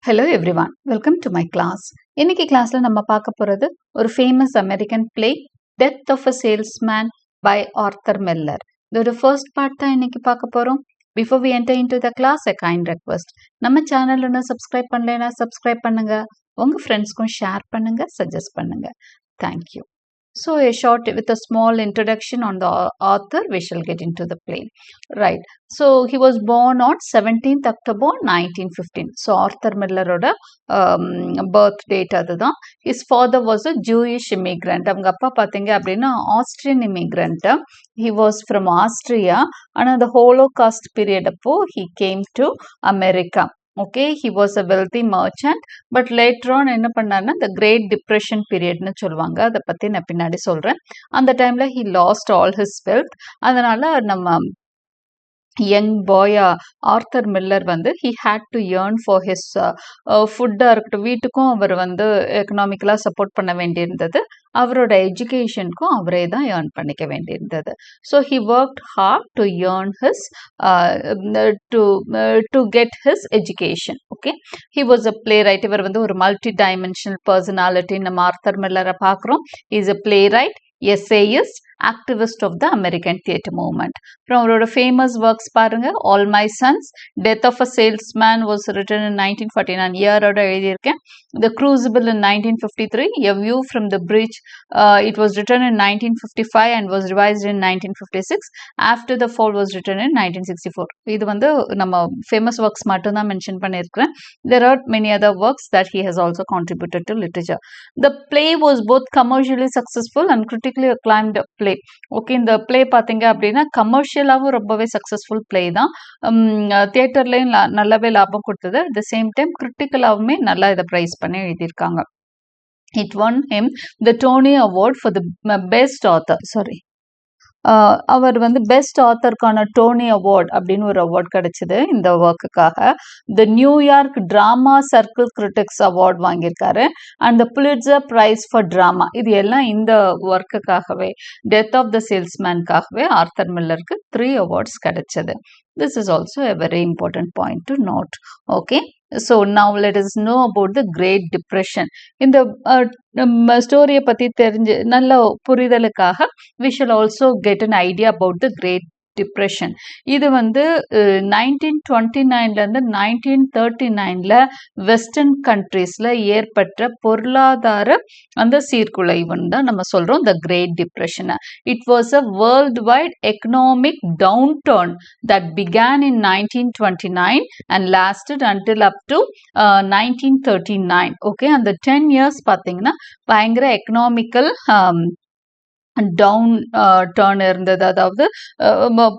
Hello everyone, welcome to my class. இன்னைக்கு கிளாஸ்ல நம்ம பார்க்க போறது ஒரு famous American play Death of a Salesman by Arthur Miller. இதோட ஃபர்ஸ்ட் பார்ட் தான் இன்னைக்கு பார்க்க போறோம். Before we enter into the class, a kind request. நம்ம சேனல் இன்னும் சப்ஸ்கிரைப் பண்ணலைன்னா சப்ஸ்கிரைப் பண்ணுங்க, உங்க ஃப்ரெண்ட்ஸ்க்கும் ஷேர் பண்ணுங்க, சஜஸ்ட் பண்ணுங்க. Thank you. So a short with a small introduction on the author, we shall get into the play. Right. So he was born on 17th October 1915. So Arthur Miller oda birth date அதுதான். His father was a Jewish immigrant. அவங்க அப்பா பார்த்தீங்க அப்படின்னா Austrian immigrant. He was from Austria. ஆனால் the Holocaust period அப்போ he came to America. Okay, he was a wealthy merchant, but later on என்ன பண்ணாருன்னா the Great Depression periodனு சொல்லுவாங்க. அதை பற்றி நான் பின்னாடி சொல்கிறேன். அந்த டைமில் he lost all his wealth. அதனால் நம்ம யங் பாய் ஆர்த்தர் மில்லர் வந்து he had to earn for his ஃபுட்டாக இருக்கட்டும், வீட்டுக்கும் அவர் வந்து எக்கனாமிக்கலாக சப்போர்ட் பண்ண வேண்டியிருந்தது, அவரோட எஜுகேஷனுக்கும் அவரே தான் ஏர்ன் பண்ணிக்க வேண்டியிருந்தது. So he worked hard to earn his to get his education. Okay, he was a playwright. இவர் வந்து ஒரு மல்டி டைமென்ஷனல் பர்சனாலிட்டி. நம்ம ஆர்த்தர் மில்லரை பார்க்குறோம். Is a playwright, essayist, activist of the American theatre movement. From அவரோட famous works பாருங்க, All My Sons, Death of a Salesman was written in 1949. இயரோட எழுதியிருக்கேன். The Crucible in 1953, A View from the Bridge, it was written in 1955 and was revised in 1956. After the Fall was written in 1964. இது வந்து நம்ம famous works மட்டும் தான் mention பண்ணியிருக்கிறேன். There are many other works that he has also contributed to literature. The play was both commercially successful and critically acclaimed play. Okay, இந்த play பார்த்தீங்க அப்படின்னா கமர்ஷியலாகவும் ரொம்பவே சக்ஸஸ்ஃபுல் பிளே தான். தியேட்டர்லேயும் நல்லாவே லாபம் கொடுத்தது. அட் த சேம் டைம் கிரிட்டிக்கலாகவுமே நல்லா இதை ப்ரைஸ் பண்ணி எழுதியிருக்காங்க. It won him the Tony award for the best author. அவர் வந்து பெஸ்ட் ஆத்தருக்கான டோனி அவார்ட் அப்படின்னு ஒரு அவார்ட் கிடைச்சது இந்த ஒர்க்குக்காக. The New York drama circle critics award வாங்கியிருக்காரு and the Pulitzer prize for drama. இது எல்லாம் இந்த ஒர்க்குக்காகவே, டெத் ஆஃப் த சேல்ஸ்மேனுக்காகவே ஆர்த்தர் மில்லருக்கு 3 awards கிடைச்சது. This is also a very important point to note. Okay, so now let us know about the Great Depression. இந்த ஸ்டோரியை பற்றி தெரிஞ்சு நல்ல புரிதலுக்காக we shall also get an idea about the Great Depression. இது வந்து 1929லேருந்து 1939ல் வெஸ்டர்ன் கண்ட்ரீஸில் ஏற்பட்ட பொருளாதார அந்த சீர்குலைவுன்னு தான் நம்ம சொல்கிறோம் த கிரேட் டிப்ரெஷனை. It was a world wide economic downturn that began in 1929 and lasted until up to 1939. Okay, அந்த 10 years பார்த்தீங்கன்னா பயங்கர எக்கனாமிக்கல் டவுன் டர்ன் இருந்தது. அதாவது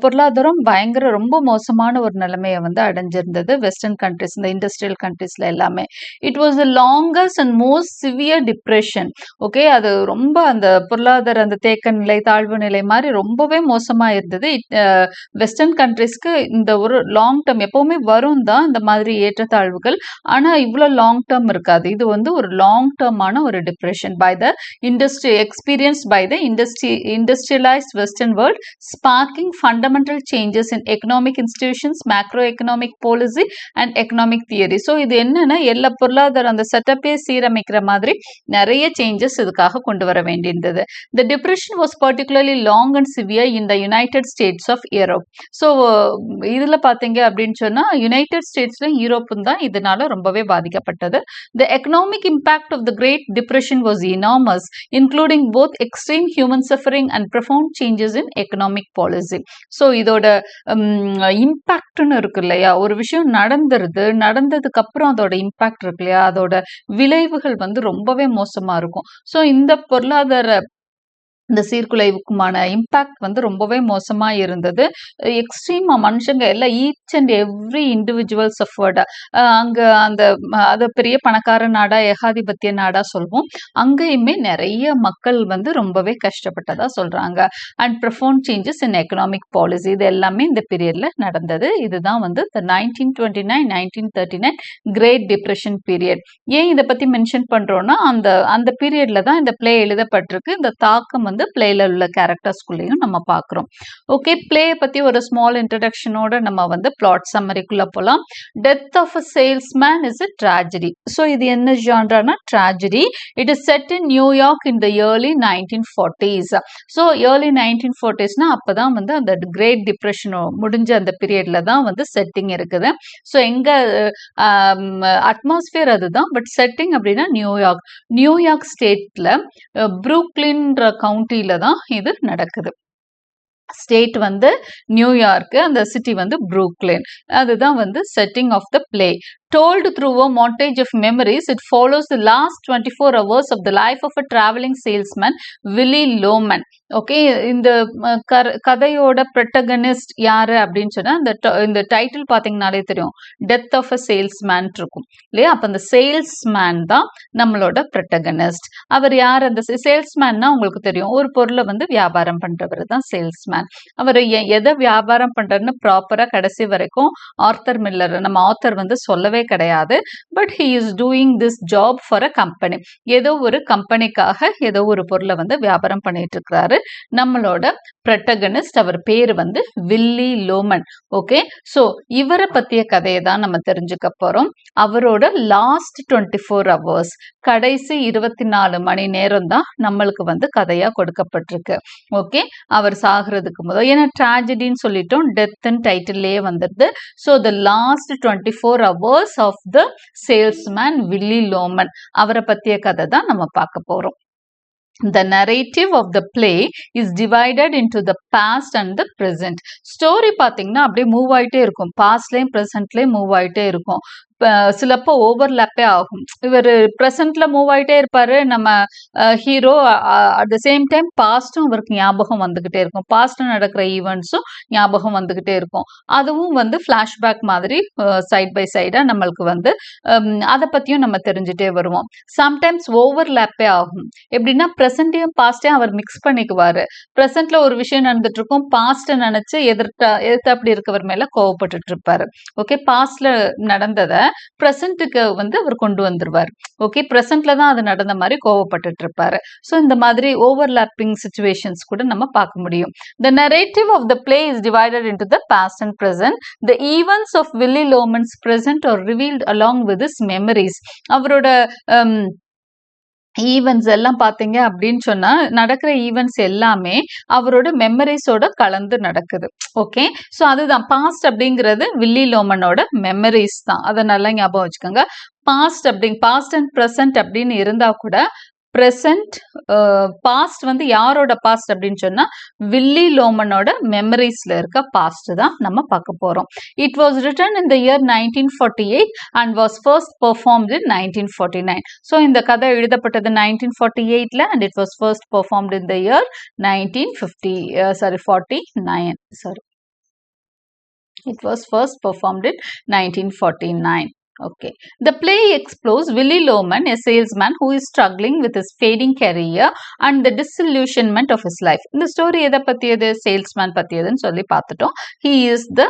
பொருளாதாரம் பயங்கர ரொம்ப மோசமான ஒரு நிலைமையை வந்து அடைஞ்சிருந்தது வெஸ்டர்ன் கண்ட்ரிஸ், இந்த இண்டஸ்ட்ரியல் கண்ட்ரிஸில் எல்லாமே. It was the longest and most severe depression. Okay, அது ரொம்ப அந்த பொருளாதார அந்த தேக்க நிலை, தாழ்வு நிலை மாதிரி ரொம்பவே மோசமாக இருந்தது. வெஸ்டர்ன் கண்ட்ரிஸ்க்கு இந்த ஒரு லாங் டேர்ம் எப்போவுமே வரும் தான் இந்த மாதிரி ஏற்றத்தாழ்வுகள், ஆனால் இவ்வளோ லாங் டேர்ம் இருக்காது. இது வந்து ஒரு லாங் டேர்மான ஒரு depression by the industry experienced by the industrialized western world, sparking fundamental changes in economic institutions, macroeconomic policy and economic theory. So இது என்னன்னா எல்லா பொருளாதார அந்த செட்டப்பே சீரமைக்கிற மாதிரி நிறைய சேஞ்சஸ் இதுக்காக கொண்டு வர வேண்டியிருந்தது. The depression was particularly long and severe in the United States of Europe. So இதில் பார்த்தீங்க அப்படின்னு சொன்னால் யுனைடெட் ஸ்டேட்ஸ்லையும் யூரோப்பும் தான் இதனால ரொம்பவே பாதிக்கப்பட்டது. The economic impact of the Great Depression was enormous, including both extreme human suffering and profound changes in economic policy. So இதோட இம்பேக்ட்னு இருக்கு இல்லையா, ஒரு விஷயம் நடந்ததுக்கு அப்புறம் அதோட இம்பேக்ட் இருக்கு இல்லையா, அதோட விளைவுகள் வந்து ரொம்பவே மோசமாக இருக்கும். ஸோ இந்த பொருளாதார இந்த சீர்குலைவுக்குமான இம்பேக்ட் வந்து ரொம்பவே மோசமாக இருந்தது. எக்ஸ்ட்ரீமாக மனுஷங்க எல்லாம் each and every individual suffered. அங்கே அந்த அது பெரிய பணக்கார நாடா ஏகாதிபத்திய நாடா சொல்வோம், அங்கேயுமே நிறைய மக்கள் வந்து ரொம்பவே கஷ்டப்பட்டதாக சொல்கிறாங்க. And profound changes in economic policy, இது எல்லாமே இந்த பீரியடில் நடந்தது. இதுதான் வந்து 1929-1939 கிரேட் டிப்ரெஷன் பீரியட். ஏன் இதை பற்றி மென்ஷன் பண்ணுறோன்னா அந்த பீரியடில் தான் இந்த பிளே எழுதப்பட்டிருக்கு. இந்த தாக்கம் வந்து பிளேல உள்ள கேரக்டர்ஸ்குள்ளேயும் நம்ம பார்க்குறோம். ஓகே, பிளே பற்றி ஒரு ஸ்மால் இன்ட்ரடக்ஷனோட நம்ம வந்து பிளாட் சம்மரிக்குள்ளே போகலாம். Death of a salesman is a tragedy. So இது என்ன ஜான்ரானா tragedy. It is set in New York in the early 1940s. So early 1940ஸ்னா அப்போ தான் வந்து அந்த கிரேட் டிப்ரெஷன் முடிஞ்ச அந்த பீரியட்ல தான் வந்து செட்டிங் இருக்குது. ஸோ எங்க அட்மாஸ்பியர் அதுதான், பட் செட்டிங் அப்படின்னா நியூயார்க் ஸ்டேட்ல ப்ரூக்லின்ற கவுண்டில தான் இது நடக்குது. ஸ்டேட் வந்து நியூயார்க்கு, அந்த சிட்டி வந்து ப்ரூக்லின். அதுதான் வந்து setting of the play. Told through a montage of memories, it follows the last 24 hours of the life of a traveling salesman, Willie Loman. Okay, இந்த கதையோட ப்ரொட்டகனிஸ்ட் யாரு அப்படின்னு சொன்னா இந்த டைட்டில் பார்த்தீங்கன்னாலே தெரியும், டெத் ஆஃப் அ சேல்ஸ்மேன் இருக்கும் இல்லையா? அப்போ அந்த சேல்ஸ்மேன் தான் நம்மளோட ப்ரொட்டகனிஸ்ட். அவர் யார்? அந்த சேல்ஸ்மேன்னா உங்களுக்கு தெரியும், ஒரு பொருளை வந்து வியாபாரம் பண்றவர் தான் சேல்ஸ்மேன். அவர் எதை வியாபாரம் பண்றாருன்னு ப்ராப்பரா கடைசி வரைக்கும் ஆர்த்தர் மில்லர் நம்ம ஆத்தர் வந்து சொல்லவே கிடையாது. But he is doing this job for a company. ஏதோ ஒரு கம்பெனிக்காக ஏதோ ஒரு பொருளை வந்து வியாபாரம் பண்ணிட்டு இருக்கிறாரு நம்மளோட ப்ரொட்டகனிஸ்ட். அவர் பேர் வந்து வில்லி லோமன். ஓகே, ஸோ இவரை பத்திய கதையை தான் நம்ம தெரிஞ்சுக்க போறோம். அவரோட லாஸ்ட் 24 hours, கடைசி 24 மணி நேரம் தான் நம்மளுக்கு வந்து கதையா கொடுக்கப்பட்டிருக்கு. ஓகே, அவர் சாகிறதுக்கு முதல், ஏன்னா ட்ராஜடின்னு சொல்லிட்டோம், டெத்ன்னு டைட்டில்லே வந்துடுது. So the last 24 hours of the salesman Willy Loman, அவரை பத்திய கதை தான் நம்ம பார்க்க போறோம். The narrative of the play is divided into the past and the present. Story பார்த்தீங்கன்னா அப்படியே மூவ் ஆகிட்டே இருக்கும், பாஸ்ட்லேயும் ப்ரெசென்ட்லேயும் மூவ் ஆகிட்டே இருக்கும். சிலப்போ ஓவர்லேப்பே ஆகும். இவர் ப்ரெசென்ட்ல மூவ் ஆகிட்டே இருப்பாரு நம்ம hero, at the same time பாஸ்ட்டும் அவருக்கு ஞாபகம் வந்துகிட்டே இருக்கும், பாஸ்ட்ல நடக்கிற ஈவெண்ட்ஸும் ஞாபகம் வந்துகிட்டே இருக்கும். அதுவும் வந்து ஃப்ளாஷ்பேக் மாதிரி சைட் பை சைடா நம்மளுக்கு வந்து அதை பத்தியும் நம்ம தெரிஞ்சுட்டே வருவோம். சம்டைம்ஸ் ஓவர்லேப்பே ஆகும். எப்படின்னா ப்ரெசென்ட்டையும் பாஸ்டையும் அவர் மிக்ஸ் பண்ணிக்குவாரு. ப்ரெசென்ட்ல ஒரு விஷயம் நடந்துட்டு இருக்கும், பாஸ்ட்டை நினைச்சு எதிர்த்தாப்படி இருக்கவர் மேல கோவப்பட்டுட்டு இருப்பாரு. ஓகே, பாஸ்ட்ல நடந்ததை ப்ரெசென்ட்டுக்கு வந்து அவர் கொண்டு வந்துருவார். ஓகே, ப்ரெசென்ட்ல தான் அது நடந்த மாதிரி கோவப்பட்டுட்டு இருப்பாரு. ஸோ இந்த மாதிரி ஓவர்லாப்பிங் சிச்சுவேஷன்ஸ் கூட நம்ம பார்க்க முடியும். The narrative of the play is divided into the past and present. The events of Willie Loman's present are revealed along with his memories. அவரோட ஈவெண்ட்ஸ் எல்லாம் பார்த்தீங்க அப்படின்னு சொன்னா, நடக்கிற ஈவெண்ட்ஸ் எல்லாமே அவரோட மெமரிஸோட கலந்து நடக்குது. ஓகே, ஸோ அதுதான் பாஸ்ட் அப்படிங்கிறது வில்லி லோமனோட மெமரிஸ் தான். அதை நல்லா ஞாபகம் வச்சுக்கோங்க. பாஸ்ட் அண்ட் ப்ரெசன்ட் அப்படின்னு இருந்தா கூட, ப்ரெசன்ட் பாஸ்ட் வந்து யாரோட பாஸ்ட் அப்படின்னு சொன்னா வில்லி லோமனோட மெமரிஸ்ல இருக்க பாஸ்ட் தான் நம்ம பார்க்க போறோம். It was written in the year 1948 and was first performed in 1949. So இந்த கதை எழுதப்பட்டது 1948ல and it was first performed in the year 49. It was first performed in 1949. Okay. The play explores Willie Loman, a salesman who is struggling with his fading career and the disillusionment of his life. இந்த story எதை பற்றியது? Salesman பற்றியதுன்னு சொல்லி பார்த்துட்டோம். He is the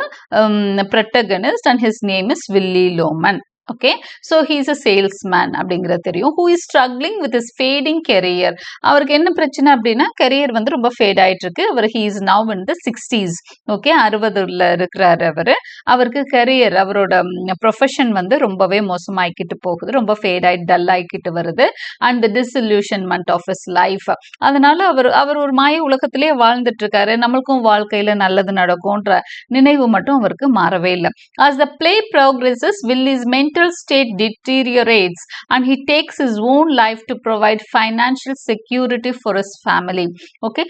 protagonist and his name is Willie Loman. Okay, so he's a salesman அப்படிங்கிறது தெரியும். Who is struggling with is fading career. அவருக்கு என்ன பிரச்சனை அப்படின்னா, கெரியர் வந்து ரொம்ப ஃபேட் ஆகிட்டு இருக்கு. அவர் he is now in the 60s. Okay, 60ல இருக்கிறாரு அவர். அவருக்கு கெரியர், அவரோட ப்ரொஃபஷன் வந்து ரொம்பவே மோசமாகிக்கிட்டு போகுது, ரொம்ப ஃபேட் ஆகிட்டு டல் ஆகிக்கிட்டு வருது. And the disillusionment of his life. அதனால அவர் ஒரு மாய உலகத்திலேயே வாழ்ந்துட்டு இருக்காரு. நம்மளுக்கும் வாழ்க்கையில நல்லது நடக்கும்ன்ற நினைவு மட்டும் அவருக்கு மாறவே இல்லை. As the play progresses, Willie's mental state deteriorates and he takes his own life to provide financial security for his family. Okay,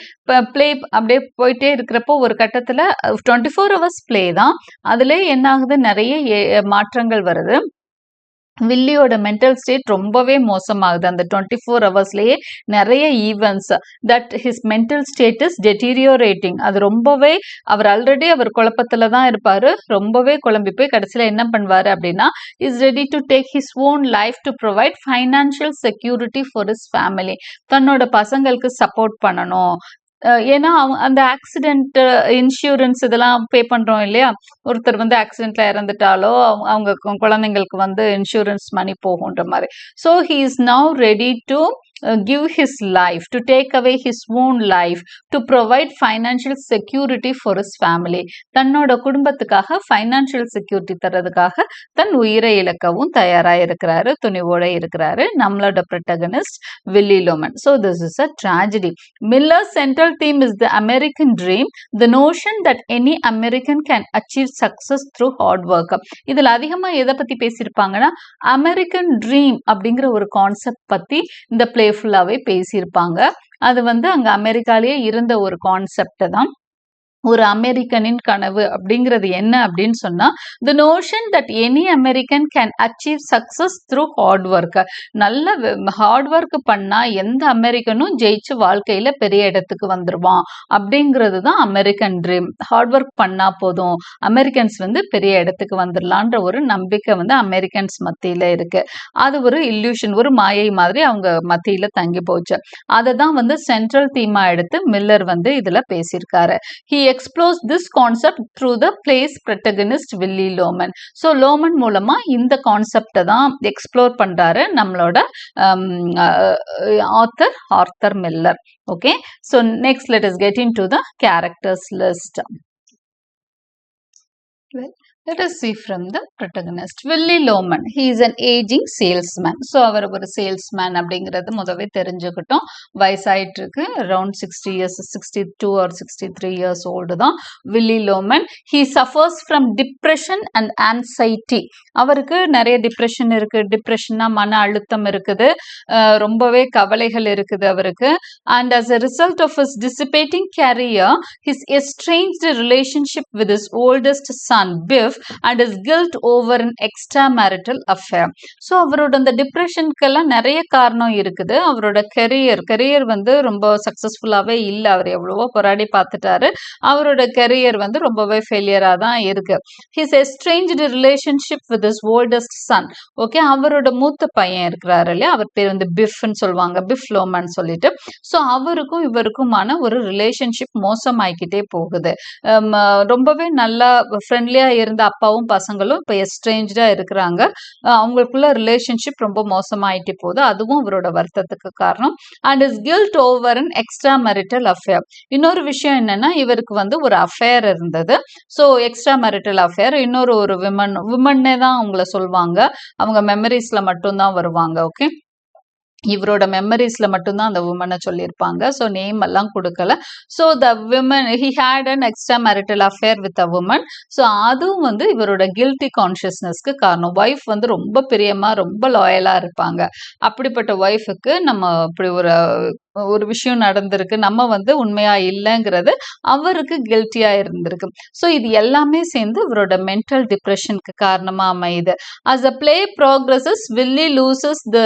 play அப்படியே போயிட்டே இருக்கிறப்போ ஒரு கட்டத்துல 24 hours play தான், அதுல என்ன ஆகுது, நிறைய மாற்றங்கள் வருது. வில்லியோட மென்டல் ஸ்டேட் ரொம்பவே மோசமாகுது. அந்த 24 ஹவர்ஸ்லேயே நிறைய events that his mental state is deteriorating. அது ரொம்பவே, அவர் ஆல்ரெடி அவர் குழப்பத்தில் தான் இருப்பார், ரொம்பவே குழம்பி போய் கடைசியில் என்ன பண்ணுவார் அப்படின்னா, is ready to take his own life to provide financial security for his family. தன்னோட பசங்களுக்கு சப்போர்ட் பண்ணணும். ஏன்னா அந்த ஆக்சிடென்ட் இன்சூரன்ஸ் இதெல்லாம் பே பண்றோம் இல்லையா, ஒருத்தர் வந்து ஆக்சிடென்ட்ல இறந்துட்டாலோ அவங்க குழந்தைங்களுக்கு வந்து இன்சூரன்ஸ் மணி போகுன்ற மாதிரி. So he is now ready to give his life, to take away his own life, to provide financial security for his family. தன்னோட குடும்பத்துக்காக ஃபைனான்சியல் செக்யூரிட்டி தரதுக்காக தன் உயிரை இழக்கவும் தயாராக இருக்கிறாரு, துணிவோட இருக்கிறாரு நம்மளோட protagonist Willy Loman. So this is a tragedy. Miller's central theme is the American dream, the notion that any American can achieve success through hard work. இதில் அதிகமாக எதை பற்றி பேசியிருப்பாங்கன்னா அமெரிக்கன் ட்ரீம் அப்படிங்கிற ஒரு கான்செப்ட் பற்றி இந்த பிளேஃபுல்லாகவே பேசியிருப்பாங்க. அது வந்து அங்கே அமெரிக்காலேயே இருந்த ஒரு கான்செப்ட் தான். ஒரு அமெரிக்கனின் கனவு அப்படிங்கிறது என்ன அப்படின்னு சொன்னா the notion that any American can achieve success through hard work. நல்ல ஹார்ட் ஒர்க் பண்ணா எந்த அமெரிக்கனும் ஜெயிச்சு வாழ்க்கையில பெரிய இடத்துக்கு வந்துருவான் அப்படிங்கிறது தான் அமெரிக்கன் ட்ரீம். ஹார்ட் ஒர்க் பண்ணா போதும் அமெரிக்கன்ஸ் வந்து பெரிய இடத்துக்கு வந்துடலான்ற ஒரு நம்பிக்கை வந்து அமெரிக்கன்ஸ் மத்தியில இருக்கு. அது ஒரு இல்யூஷன், ஒரு மாயை மாதிரி அவங்க மத்தியில தங்கி போச்சு. அதை தான் வந்து சென்ட்ரல் தீமா எடுத்து மில்லர் வந்து இதுல பேசியிருக்காரு. He explores this concept through the play's protagonist Willy Loman. So Loman மூலமா இந்த கான்செப்டை தான் எக்ஸ்ப்ளோர் பண்றாரு நம்மளோட author Arthur Miller. Okay, so next let us get into the characters list. Well, let us see from the protagonist. Willy Loman, he is an aging salesman. So அவர் ஒரு salesman அப்படிங்கிறது முதவே தெரிஞ்சுக்கிட்டோம். வயசாயிட்டு இருக்கு, around 60 years, 62 or 63 years old தான் Willy Loman. He suffers from depression and anxiety. அவருக்கு நிறைய depression இருக்கு. டிப்ரெஷன்னா மன அழுத்தம் இருக்குது, ரொம்பவே கவலைகள் இருக்குது அவருக்கு. And as a result of his dissipating career, his estranged relationship with his oldest son Biff and his guilt over an extramarital affair. So அவரோட அந்த டிப்ரெஷனுக்கெல்லாம் நிறைய காரணம் இருக்குது. அவரோட கெரியர் வந்து ரொம்ப சக்ஸஸ்ஃபுல்லாகவே இல்லை. அவர் எவ்வளவோ போராடி பார்த்துட்டாரு. அவரோட கெரியர் வந்து ரொம்பவே ஃபெயிலியராக தான் இருக்கு. His estranged relationship with his oldest son. Okay, அவரோட மூத்த பையன் இருக்கிறாரு இல்லையா, அவர் பேர் வந்து பிஃப்னு சொல்லுவாங்க, பிஃப் லோமன் சொல்லிட்டு. ஸோ அவருக்கும் இவருக்குமான ஒரு ரிலேஷன்ஷிப் மோசமாயிக்கிட்டே போகுது. ரொம்பவே நல்லா ஃப்ரெண்ட்லியாக இருந்த அப்பாவும் பசங்களும் இப்போ எஸ்ட்ரேஞ்சா இருக்கிறாங்க. அவங்களுக்குள்ள ரிலேஷன்ஷிப் ரொம்ப மோசமாயிட்டு போகுது. அதுவும் இவரோட வருத்தத்துக்கு காரணம். And is guilt over an extra marital affair. இன்னொரு விஷயம் என்னன்னா, இவருக்கு வந்து ஒரு அஃபேர் இருந்தது. ஸோ எக்ஸ்ட்ரா மேரிட்டல் அஃபேர், இன்னொரு ஒரு விமன்னே தான் அவங்கள சொல்லுவாங்க. அவங்க மெமரிஸ்ல மட்டும்தான் வருவாங்க. ஓகே, இவரோட மெமரிஸ்ல மட்டும்தான் அந்த உமனை சொல்லியிருப்பாங்க. ஸோ நேம் எல்லாம் கொடுக்கல. So the women he had an extra marital affair with a woman. So அதுவும் வந்து இவரோட கில்ட்டி கான்ஷியஸ்னஸ்க்கு காரணம். ஒய்ஃப் வந்து ரொம்ப பிரியமா ரொம்ப லாயலா இருப்பாங்க. அப்படிப்பட்ட ஒய்ஃபுக்கு நம்ம இப்படி ஒரு விஷயம் நடந்திருக்கு, நம்ம வந்து உண்மையா இல்லைங்கிறது அவருக்கு கில்ட்டியா இருந்திருக்கு. ஸோ இது எல்லாமே சேர்ந்து இவரோட மென்டல் டிப்ரெஷனுக்கு காரணமா அமையுது. As the play progresses, Willy loses the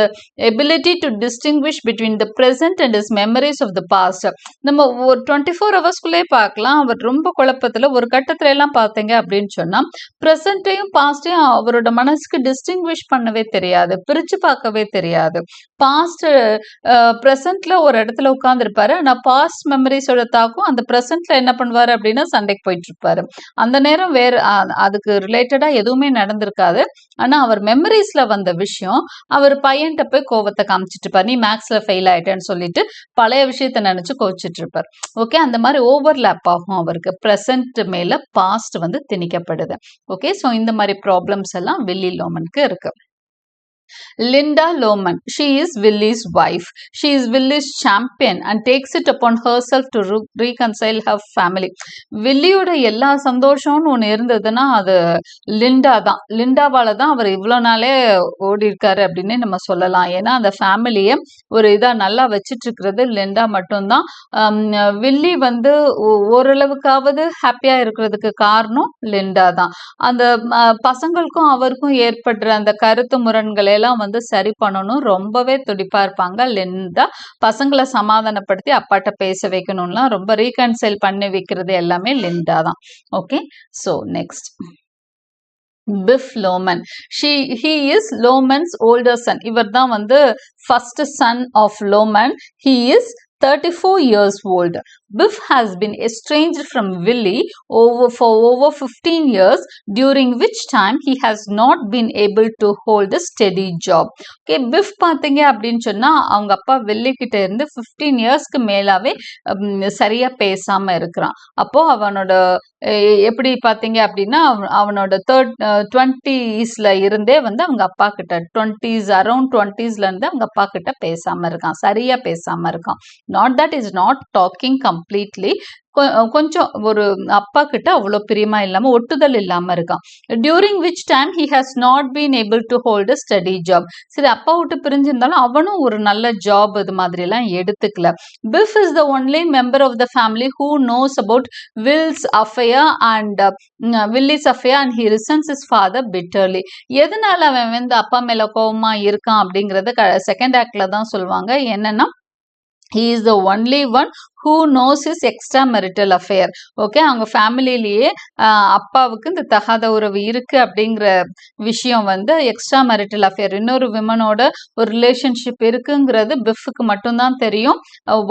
ability to distinguish between the present and his memories of the past. நம்ம ஒரு 24 ஹவர்ஸ்குள்ளே பார்க்கலாம். அவர் ரொம்ப குழப்பத்துல ஒரு கட்டத்துல எல்லாம் பார்த்தீங்க அப்படின்னு சொன்னா ப்ரெசண்ட்டையும் பாஸ்டையும் அவரோட மனசுக்கு டிஸ்டிங்விஷ் பண்ணவே தெரியாது, பிரிச்சு பார்க்கவே தெரியாது. பாஸ்ட் ப்ரெசென்ட்ல ஒரு இடத்துல உட்கார்ந்துருப்பாரு, ஆனால் பாஸ்ட் மெமரிஸோட தாக்கும் அந்த ப்ரெசென்ட்ல என்ன பண்ணுவாரு அப்படின்னா சண்டைக்கு போயிட்டு இருப்பாரு. அந்த நேரம் வேற அதுக்கு ரிலேட்டடா எதுவுமே நடந்திருக்காது. ஆனா அவர் மெமரிஸ்ல வந்த விஷயம் அவர் பையன்கிட்ட போய் கோவத்தை காமிச்சிட்டு இருப்பார். நீ மேக்ஸ்ல ஃபெயில் ஆயிட்டேன்னு சொல்லிட்டு பழைய விஷயத்த நினைச்சு கோச்சிட்டு இருப்பார். ஓகே, அந்த மாதிரி ஓவர்லேப் ஆகும் அவருக்கு. ப்ரெசென்ட் மேல பாஸ்ட் வந்து திணிக்கப்படுது. ஓகே, ஸோ இந்த மாதிரி ப்ராப்ளம்ஸ் எல்லாம் வில்லி லோமனுக்கு இருக்கு. Linda Loman, she is Willy's wife. She is Willy's champion and takes it upon herself to reconcile her family. வில்லியோட எல்லா சந்தோஷம்னு ஒன்று இருந்ததுன்னா அது லிண்டா தான். லிண்டாவால தான் அவர் இவ்வளோ நாளே ஓடி இருக்காரு அப்படின்னு நம்ம சொல்லலாம். ஏன்னா அந்த ஃபேமிலியை ஒரு இதாக நல்லா வச்சிட்டு இருக்கிறது லிண்டா மட்டும்தான். வில்லி வந்து ஓரளவுக்காவது ஹாப்பியா இருக்கிறதுக்கு காரணம் லிண்டா தான். அந்த பசங்களுக்கும் அவருக்கும் ஏற்படுற அந்த கருத்து முரண்களை எல்லாம் வந்து சரி பண்ணணும் ரொம்பவே துடிப்பா இருப்பாங்க லிண்டா. பசங்களை சமாதானப்படுத்தி அப்பாட்ட பேச வைக்கணும்லாம் ரொம்ப ரீகன்சைல் பண்ணி வைக்கிறது எல்லாமே லிண்டா தான். Okay, so next Biff Loman. He is Loman's older son. இவர் தான் வந்து first son of Loman. He is 34 years old. Biff has been estranged from Willie for over 15 years, during which time he has not been able to hold a steady job. Okay, Biff பார்த்தீங்க அப்படின்னு சொன்னா அவங்க அப்பா வில்லி கிட்ட இருந்து 15 இயர்ஸ்க்கு மேலாவே சரியா பேசாம இருக்கிறான். அப்போ அவனோட எப்படி பார்த்தீங்க அப்படின்னா அவனோட 20ஸ்ல இருந்தே வந்து அவங்க அப்பா கிட்ட அரௌண்ட் 20ஸ்ல இருந்து அவங்க அப்பா கிட்ட பேசாம இருக்கான், சரியா பேசாம இருக்கான். Not that is not talking completely, கொஞ்சம் ஒரு அப்பா கிட்ட அவ்வளோ பிரியமா இல்லாம ஒட்டுதல் இல்லாம இருக்கான். During which time he has not been able to hold a study job. சரி, அப்பா விட்டு பிரிஞ்சிருந்தாலும் அவனும் ஒரு நல்ல ஜாப் இது மாதிரி எல்லாம் எடுத்துக்கல. Biff is the only member of the family who knows about Willy's affair and he resents his father bitterly. எதனால அவன் வந்து அப்பா மேல கோபமா இருக்கான் அப்படிங்கறத செகண்ட் ஆக்ட்ல தான் சொல்லுவாங்க. என்னன்னா, he is the only one who knows his extramarital affair. Okay, அவங்க ஃபேமிலியிலேயே அப்பாவுக்கு இந்த தகாத உறவு இருக்கு அப்படிங்கிற விஷயம் வந்து எக்ஸ்ட்ரா மேரிட்டல் அஃபேர், இன்னொரு விமனோட ஒரு ரிலேஷன்ஷிப் இருக்குங்கிறது பிஃப்க்கு மட்டும்தான் தெரியும்,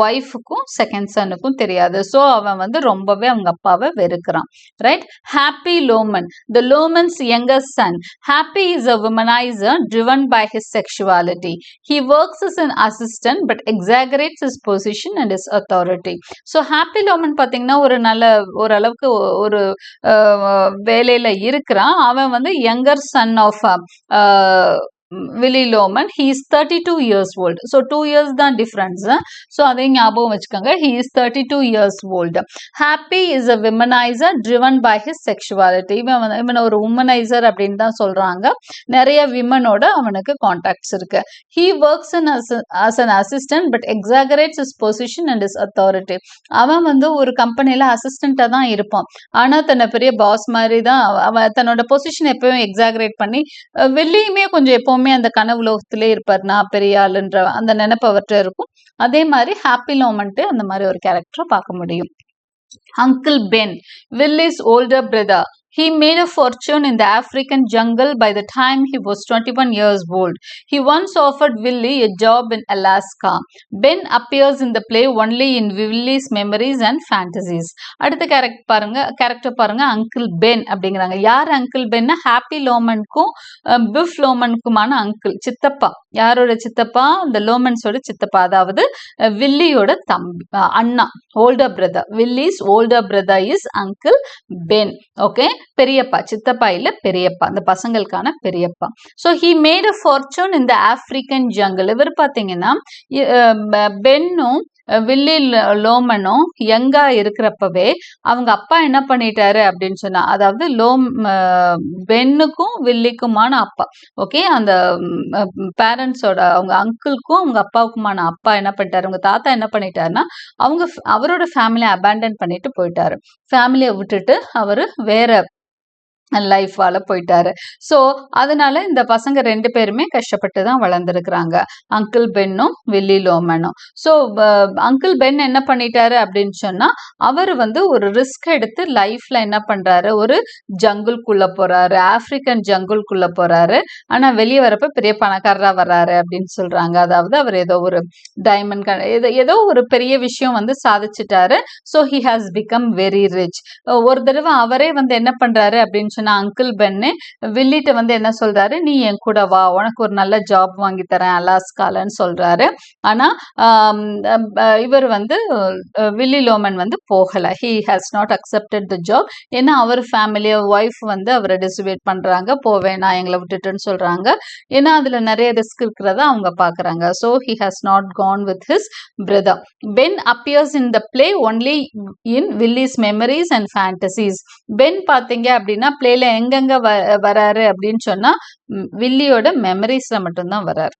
ஒய்ஃபுக்கும் செகண்ட் சனுக்கும் தெரியாது. ஸோ அவன் வந்து ரொம்பவே அவங்க அப்பாவை வெறுக்கிறான். Right. Happy Loman, the Lomans' youngest son. Happy is a womanizer driven by his sexuality. He works as an assistant but exaggerates his position and his authority. So Happy Loman பார்த்தீங்கன்னா ஓரளவுக்கு ஒரு வேலையில இருக்கிறான். அவன் வந்து younger son of Willy Loman. he is 32 years old. So 2 years தான் difference. So அதையும் ஞாபகம் வச்சுக்கோங்க. he is 32 years old. happy is a womanizer driven by his sexuality. இவன் ஒரு உமனைசர் அப்படின்னு தான் சொல்றாங்க. நிறைய விமனோட அவனுக்கு கான்டாக்ட்ஸ் இருக்கு. he works as an assistant but exaggerates his position and his authority. அவன் வந்து ஒரு கம்பெனில அசிஸ்டண்டா தான் இருப்பான். ஆனா தன்னை பெரிய பாஸ் மாதிரி தான் அவன் தன்னோட பொசிஷன் எப்பவும் எக்ஸாகரேட் பண்ணி, வில்லியுமே கொஞ்சம் எப்பவுமே அந்த கனவுலோகத்திலே இருப்பார், நான் பெரிய ஆளுன்ற அந்த நினைப்பு அவர்கிட்ட இருக்கும். அதே மாதிரி ஹாப்பி லோமன்ட்டு அந்த மாதிரி ஒரு கேரக்டரை பார்க்க முடியும். Uncle Ben, Willie's older brother. He made a fortune in the African jungle by the time he was 21 years old. He once offered Willie a job in Alaska. Ben appears in the play only in Willie's memories and fantasies. அடுத்த character பாருங்க, uncle Ben அப்படிங்கிறாங்க. யார் uncle பென்னா? ஹாப்பி லோமனுக்கும் Biff லோமனுக்குமான uncle, சித்தப்பா. யாரோட சித்தப்பா? இந்த லோமன்ஸோட சித்தப்பா, அதாவது வில்லியோட தம்பி, அண்ணா, older brother. Willy's older brother is uncle Ben. Okay, பெரியப்பா, சித்தப்பா இல்ல பெரியப்பா, அந்த பசங்களுக்கான பெரியப்பா. So he made a fortune in the African jungle. இவர் பார்த்தீங்கன்னா பென்னும் வில்லி லோமனும் யங்கா இருக்கிறப்பவே அவங்க அப்பா என்ன பண்ணிட்டாரு அப்படின்னு சொன்னா, அதாவது பென்னுக்கும் வில்லிக்குமான அப்பா, ஓகே, அந்த பேரண்ட்ஸோட அவங்க அங்கிள்க்கும் அவங்க அப்பாவுக்குமான அப்பா என்ன பண்ணிட்டாரு, அவங்க தாத்தா என்ன பண்ணிட்டாருன்னா அவரோட ஃபேமிலியை அபேண்டன் பண்ணிட்டு போயிட்டாரு. ஃபேமிலியை விட்டுட்டு அவரு வேற லைஃப் வாழ போயிட்டாரு. ஸோ அதனால இந்த பசங்க 2 பேருமே கஷ்டப்பட்டு தான் வளர்ந்துருக்குறாங்க, அங்கிள் பென்னும் வில்லி லோமனும். ஸோ அங்கிள் பென் என்ன பண்ணிட்டாரு அப்படின்னு சொன்னா, அவர் வந்து ஒரு ரிஸ்க் எடுத்து லைஃப்ல என்ன பண்றாரு, ஒரு ஜங்குள்குள்ள போறாரு, ஆப்பிரிக்கன் ஜங்குள்குள்ள போறாரு. ஆனா வெளியே வரப்ப பெரிய பணக்காரரா வர்றாரு அப்படின்னு சொல்றாங்க. அதாவது அவர் ஏதோ ஒரு டைமண்ட் ஏதோ ஒரு பெரிய விஷயம் வந்து சாதிச்சிட்டாரு. So he has become very rich. ஒரு தடவை அவரே வந்து என்ன பண்றாரு அப்படின்னு அங்கிள் பென்னு வில்லிட்ட வந்து என்ன சொல்றாரு, நீ என் கூட வா, உனக்கு ஒரு நல்ல ஜாப் வாங்கி தரேன் அலாஸ்காலன்னு சொல்றாரு. ஆனா இவர் வந்து வில்லி லோமன் வந்து போகல. He has not accepted the job. ஏன்னா அவர் ஃபேமிலி ஒய்ஃப் வந்து அவரை டிஸ்வேட் பண்றாங்க, போவேனா எங்களை விட்டுட்டுன்னு சொல்றாங்க. ஏன்னா அதுல நிறைய ரிஸ்க் இருக்கிறத அவங்க பாக்குறாங்க. So he has not gone with his brother. Ben appears in the play only in Willy's memories and fantasies. Ben பாத்தீங்க அப்படின்னா பிளேல எங்கெங்க வராரு அப்படின்னு சொன்னா வில்லியோட மெமரிஸ்ல மட்டும்தான் வராரு.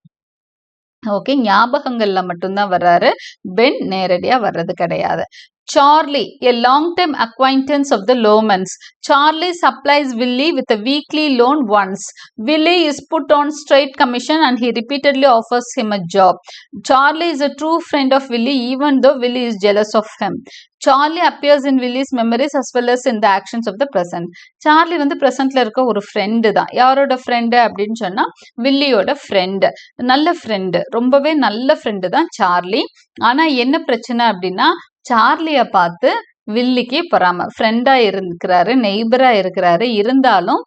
ஓகே, ஞாபகங்கள்ல மட்டும்தான் வர்றாரு. பென் நேரடியா வர்றது கிடையாது. Charlie, a long-term acquaintance of the Lomans. Charlie supplies Willie with a weekly loan once. Willie is put on straight commission and he repeatedly offers him a job. Charlie is a true friend of Willie even though Willie is jealous of him. Charlie appears in Willie's memories as well as in the actions of the present. Charlie வந்து பிரசன்ட்ல இருக்க ஒரு friend தான். யாரோட friend அப்படின்னு சொன்னா வில்லியோட friend, நல்ல friend, ரொம்பவே நல்ல ஃப்ரெண்டு தான் சார்லி. ஆனா என்ன பிரச்சனை அப்படின்னா, சார்லியை பார்த்து வில்லிக்கு பொறாம. ஃப்ரெண்டா இருக்கிறாரு, நெய்பரா இருக்கிறாரு, இருந்தாலும்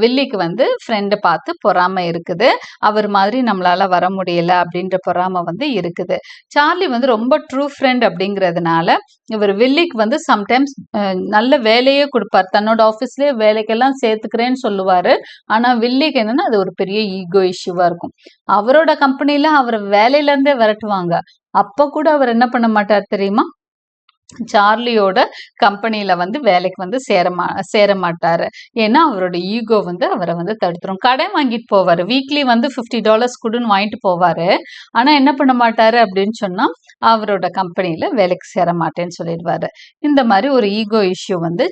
வில்லிக்கு வந்து ஃப்ரெண்டு பார்த்து பொறாம இருக்குது. அவர் மாதிரி நம்மளால வர முடியல அப்படின்ற பொறாம வந்து இருக்குது. சார்லி வந்து ரொம்ப ட்ரூ ஃப்ரெண்ட் அப்படிங்கிறதுனால இவர் வில்லிக்கு வந்து சம்டைம்ஸ் நல்ல வேலையே கொடுப்பார். தன்னோட ஆஃபீஸ்லேயே வேலைக்கெல்லாம் சேர்த்துக்கிறேன்னு சொல்லுவாரு. ஆனா வில்லிக்கு என்னன்னா அது ஒரு பெரிய ஈகோ இஷ்யூவா இருக்கும். அவரோட கம்பெனில அவர் வேலையில இருந்தே விரட்டுவாங்க. அப்ப கூட அவர் என்ன பண்ண மாட்டார் தெரியுமா? சார்லியோட கம்பெனில வந்து வேலைக்கு வந்து சேர மாட்டாரு. ஏன்னா அவரோட ஈகோ வந்து அவரை வந்து தடுத்துரும். கடன் வாங்கிட்டு போவாரு. வீக்லி வந்து $50 கொடுன்னு வாங்கிட்டு போவாரு. ஆனா என்ன பண்ண மாட்டாரு அப்படின்னு சொன்னா அவரோட கம்பெனில வேலைக்கு சேர மாட்டேன்னு சொல்லிடுவாரு. இந்த மாதிரி ஒரு ஈகோ இஷ்யூ வந்து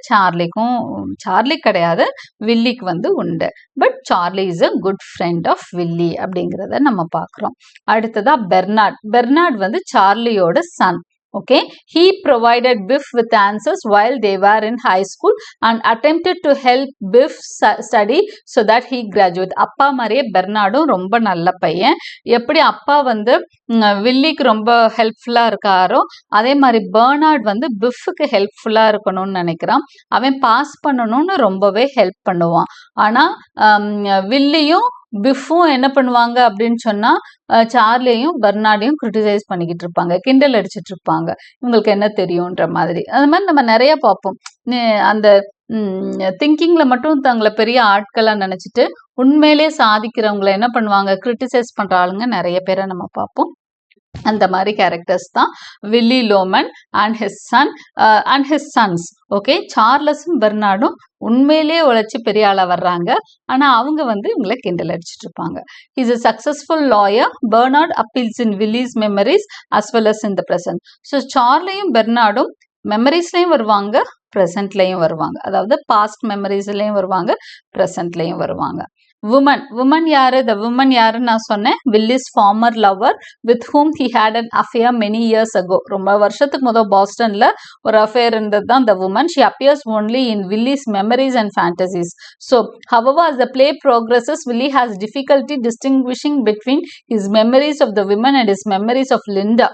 சார்லி கிடையாது, வில்லிக்கு வந்து உண்டு. But Charlie is a good friend of Willy அப்படிங்கிறத நம்ம பார்க்குறோம். அடுத்ததா பெர்னார்ட் வந்து சார்லியோட சன். Okay, he provided Biff with answers while they were in high school and attempted to help Biff study so that he graduate. அப்பா மாதிரியே பெர்னார்டும் ரொம்ப நல்ல பையன். எப்படி அப்பா வந்து வில்லிக்கு ரொம்ப ஹெல்ப்ஃபுல்லா இருக்காரோ அதே மாதிரி பெர்னார்ட் வந்து பிஃப்க்கு ஹெல்ப்ஃபுல்லா இருக்கணும்னு நினைக்கிறான். அவன் பாஸ் பண்ணணும்னு ரொம்பவே ஹெல்ப் பண்ணுவான். ஆனா வில்லியும் பிஃப்பும் என்ன பண்ணுவாங்க அப்படின்னு சொன்னா சார்லியையும் பெர்னார்டையும் கிரிட்டிசைஸ் பண்ணிக்கிட்டு இருப்பாங்க, கிண்டல் அடிச்சிட்டு இருப்பாங்க. இவங்களுக்கு என்ன தெரியும்ன்ற மாதிரி. அது மாதிரி நம்ம நிறைய பார்ப்போம். அந்த திங்கிங்ல மட்டும் தங்களை பெரிய ஆட்களா நினைச்சிட்டு உண்மையிலே சாதிக்கிறவங்களை என்ன பண்ணுவாங்க, கிரிட்டிசைஸ் பண்ற ஆளுங்க நிறைய பேரை நம்ம பார்ப்போம். அந்த மாதிரி கேரக்டர்ஸ் தான் Willy Loman and his sons. Okay, சார்லஸும் பெர்னார்டும் உண்மையிலேயே உழைச்சி பெரிய ஆளா வர்றாங்க. ஆனா அவங்க வந்து இவங்களை கிண்டல் அடிச்சிட்டு இருப்பாங்க. Is a successful lawyer. Bernard appeals in Willie's memories as well as in the present. So சார்லியும் பெர்னார்டும் மெமரிஸ்லயும் வருவாங்க, ப்ரெசன்ட்லயும் வருவாங்க. அதாவது பாஸ்ட் மெமரிஸ்லயும் வருவாங்க, ப்ரெசன்ட்லயும் வருவாங்க. woman யாரு? the woman யாருன்னு நான் சொன்னேன், Willy's former lover with whom he had an affair many years ago. ரொம்ப வருஷத்துக்கு முதல் பாஸ்டன்ல ஒரு அஃபேர் இருந்தது தான் the woman. She appears only in Willie's memories and fantasies. So however, as the play progresses, Willie has difficulty distinguishing between his memories of the women and his memories of Linda.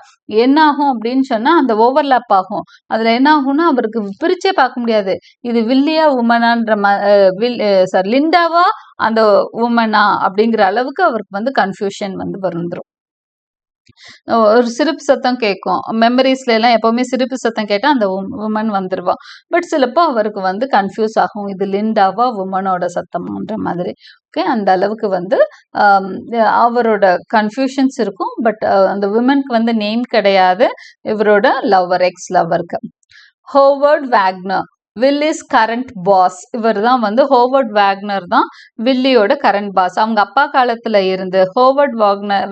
என்ன ஆகும் அப்படின்னு சொன்னா அந்த overlap ஆகும். அதுல என்ன ஆகும்னா அவருக்கு பிரிச்சே பார்க்க முடியாது, இது வில்லியா உமனான்ற லிண்டாவா அந்த உமனா அப்படிங்கிற அளவுக்கு அவருக்கு வந்து கன்ஃபியூஷன் வந்து வந்துடும். ஒரு சிரிப்பு சத்தம் கேட்கும். மெமரிஸ்ல எல்லாம் எப்பவுமே சிரிப்பு சத்தம் கேட்டா அந்த உமன் வந்துருவா. பட் சிலப்போ அவருக்கு வந்து கன்ஃபியூஸ் ஆகும், இது லிண்டாவா உமனோட சத்தம்ன்ற மாதிரி. ஓகே, அந்த அளவுக்கு வந்து அவரோட கன்ஃபியூஷன்ஸ் இருக்கும். பட் அந்த உமனுக்கு வந்து நேம் கிடையாது, இவரோட லவ்வர், எக்ஸ் லவ்வருக்கு. Howard Wagner, Willy's current boss. இவர் தான் வந்து ஹோவர்ட் வேக்னர் தான் வில்லியோட கரண்ட் பாஸ். அவங்க அப்பா காலத்துல இருந்து, ஹோவர்ட்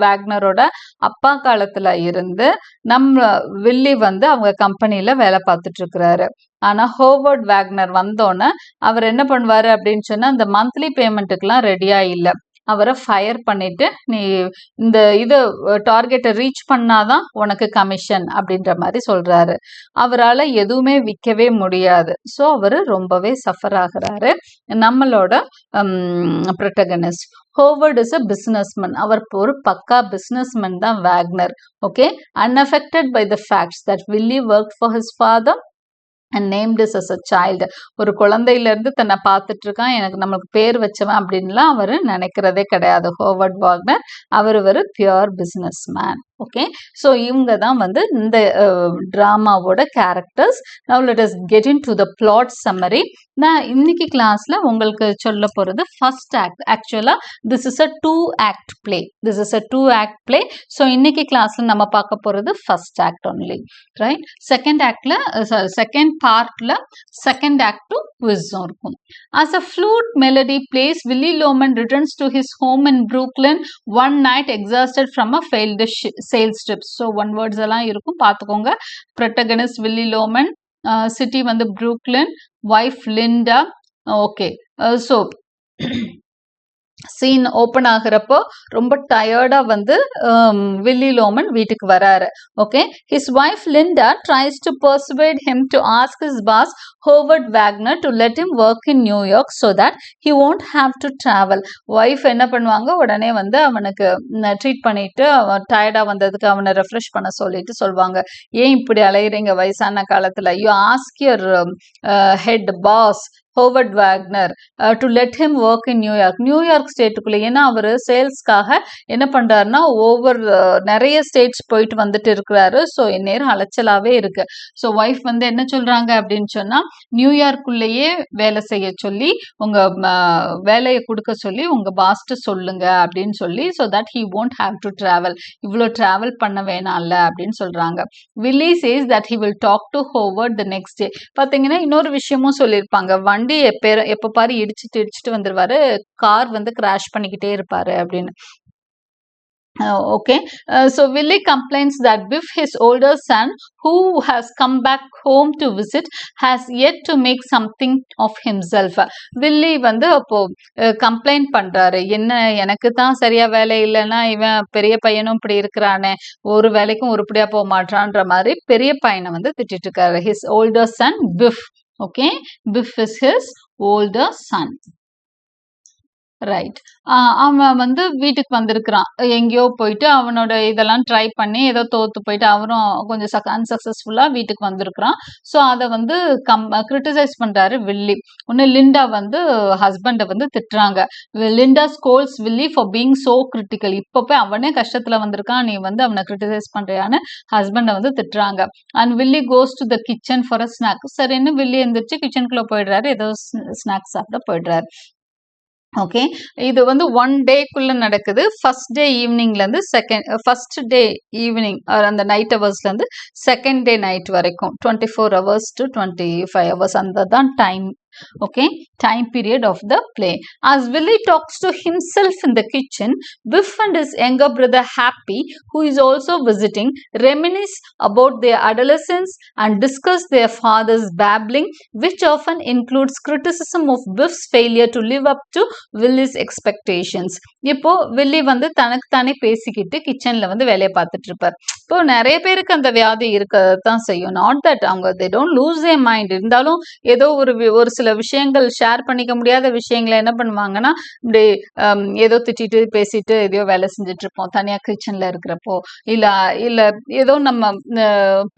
வேக்னரோட அப்பா காலத்துல இருந்து நம்ம வில்லி வந்து அவங்க கம்பெனில வேலை பார்த்துட்டு இருக்கிறாரு. ஆனா ஹோவர்ட் வேக்னர் வந்தோன்னே அவர் என்ன பண்ணுவாரு அப்படின்னு சொன்னா அந்த மந்த்லி பேமெண்ட்டுக்கெல்லாம் ரெடியா இல்லை. அவரை ஃபயர் பண்ணிட்டு நீ இந்த இது டார்கெட்டை ரீச் பண்ணாதான் உனக்கு கமிஷன் அப்படின்ற மாதிரி சொல்றாரு. அவரால் எதுவுமே விற்கவே முடியாது. ஸோ அவர் ரொம்பவே சஃபர் ஆகுறாரு. நம்மளோட protagonist Howard is a businessman. அவர் ஒரு பக்கா பிஸ்னஸ்மேன் தான் Wagner. Okay, unaffected by the facts that Willie worked for his father and named this as a child. ஒரு குழந்தையில இருந்து தன்னை பார்த்துட்டு இருக்கான், எனக்கு நம்மளுக்கு பேர் வச்சவன் அப்படின்லாம் அவர் நினைக்கிறதே கிடையாது. ஹோவர்ட் வாக்னர் அவர் ஒரு pure business man. Okay, so இவங்க தான் வந்து இந்த ட்ராமாவோட characters. Now let us get into the plot summary. நான் இன்னைக்கு கிளாஸ்ல உங்களுக்கு சொல்ல போறது ஃபர்ஸ்ட் ஆக்ட். ஆக்சுவலா this is a 2 act play. So இன்னைக்கு கிளாஸ்ல நம்ம பார்க்க போறது first act only, right? Second ஆக்ட்ல செகண்ட் பார்ட்ல செகண்ட் ஆக்ட் டு குவிஸும் இருக்கும். As a flute melody plays, Willie Loman returns to his home in Brooklyn one night exhausted from a failed sales trip. So one words எல்லாம் இருக்கும், பார்த்துக்கோங்க. protagonist Willie Loman, city வந்து Brooklyn, wife Linda. Okay, so scene open ஆகுறப்போ ரொம்ப டயர்டா வந்து Willy Loman வீட்டுக்கு வராரு. Okay, his wife Linda tries to persuade him to ask his boss Howard Wagner to let him work in New York so that he won't have to travel. Wife என்ன பண்ணுவாங்க, உடனே வந்து அவனுக்கு treat பண்ணிட்டு டயர்டா வந்ததுக்கு அவனை ரெஃப்ரெஷ் பண்ண சொல்லிட்டு சொல்லுவாங்க, ஏன் இப்படி அலையிறீங்க வயசான காலத்துல, you ask your head boss Howard Wagner to let him work in New York. New York ஸ்டேட்டுக்குள்ளே, ஏன்னா அவர் சேல்ஸ்க்காக என்ன பண்ணுறாருன்னா ஒவ்வொரு நிறைய ஸ்டேட்ஸ் போயிட்டு வந்துட்டு இருக்கிறாரு. ஸோ இந்நேரம் அலைச்சலாகவே இருக்கு. ஸோ ஒய்ஃப் வந்து என்ன சொல்கிறாங்க அப்படின்னு சொன்னால், நியூயார்க்குள்ளேயே வேலை செய்ய சொல்லி உங்கள் வேலையை கொடுக்க சொல்லி உங்கள் பாஸ்ட்டு சொல்லுங்க அப்படின்னு சொல்லி, so that he won't have to travel, இவ்வளோ ட்ராவல் பண்ண வேணாம்ல அப்படின்னு சொல்கிறாங்க. Willy says that he will talk to Howard the next day. பார்த்தீங்கன்னா இன்னொரு விஷயமும் சொல்லியிருப்பாங்க, வண்டி எப்ப பாரு இடிச்சிட்டு வந்துருவாரு, கார் வந்து கிராஷ் பண்ணிக்கிட்டே இருப்பாரு அப்படின்னு. Okay, so Willie complains that Biff, his older son, who has come back home to visit, has yet to make something of himself. Willie வந்து அப்போ கம்ப்ளைண்ட் பண்றாரு, என்ன எனக்கு தான் சரியா வேலை இல்லைன்னா இவன் பெரிய பையனும் இப்படி இருக்கிறானே, ஒரு வேலைக்கும் உருப்படியா போக மாட்டான்ற மாதிரி பெரிய பையனை வந்து திட்டிட்டு இருக்காரு. His older son Biff. Okay, Biff is his older son. Right. அவன் வந்து வீட்டுக்கு வந்திருக்கிறான், எங்கேயோ போயிட்டு அவனோட இதெல்லாம் ட்ரை பண்ணி ஏதோ தோத்து போயிட்டு அவரும் கொஞ்சம் அன்சக்சஸ்ஃபுல்லா வீட்டுக்கு வந்திருக்கிறான். ஸோ அதை வந்து கிரிட்டிசைஸ் பண்றாரு வில்லி. ஒன்னு லிண்டா வந்து ஹஸ்பண்டை வந்து திட்டுறாங்க. Linda scolds Willy for being so critical. இப்போ போய் அவனே கஷ்டத்துல வந்திருக்கான், நீ வந்து அவனை கிரிட்டிசைஸ் பண்றியான்னு ஹஸ்பண்டை வந்து திட்டுறாங்க. And Willy goes to the kitchen for a snack. சரின்னு வில்லி எந்திரிச்சு கிச்சனுக்குள்ள போயிடுறாரு, ஏதோ ஸ்நாக்ஸ் சாப்பிட போயிடுறாரு. ஓகே, இது வந்து 1 டேக்குள்ள நடக்குது. ஃபர்ஸ்ட் டே ஈவினிங்லேருந்து ஃபர்ஸ்ட் டே ஈவினிங் அந்த நைட் ஹவர்ஸ்லேருந்து செகண்ட் டே நைட் வரைக்கும் 24 hours to 25 hours அந்த தான் time. Okay, time period of the play. As Willie talks to himself in the kitchen, Biff and his younger brother Happy, who is also visiting, reminisce about their adolescence and discuss their father's babbling, which often includes criticism of Biff's failure to live up to Willie's expectations. இப்போ வில்லி வந்து தனக்கு தானே பேசிக்கிட்டு கிச்சன்ல வந்து வேலையை பார்த்துட்டு இருப்பார். இப்போ நிறைய பேருக்கு அந்த வியாதி இருக்கதான் செய்யும். நாட் தட் அவங்க they don't lose their mind. இருந்தாலும் ஏதோ ஒரு சில விஷயங்கள் ஷேர் பண்ணிக்க முடியாத விஷயங்களை என்ன பண்ணுவாங்கன்னா, இப்படி ஏதோ திட்டிட்டு பேசிட்டு எதையோ வேலை செஞ்சுட்டு இருப்போம் தனியா கிச்சன்ல இருக்கிறப்போ, இல்ல ஏதோ நம்ம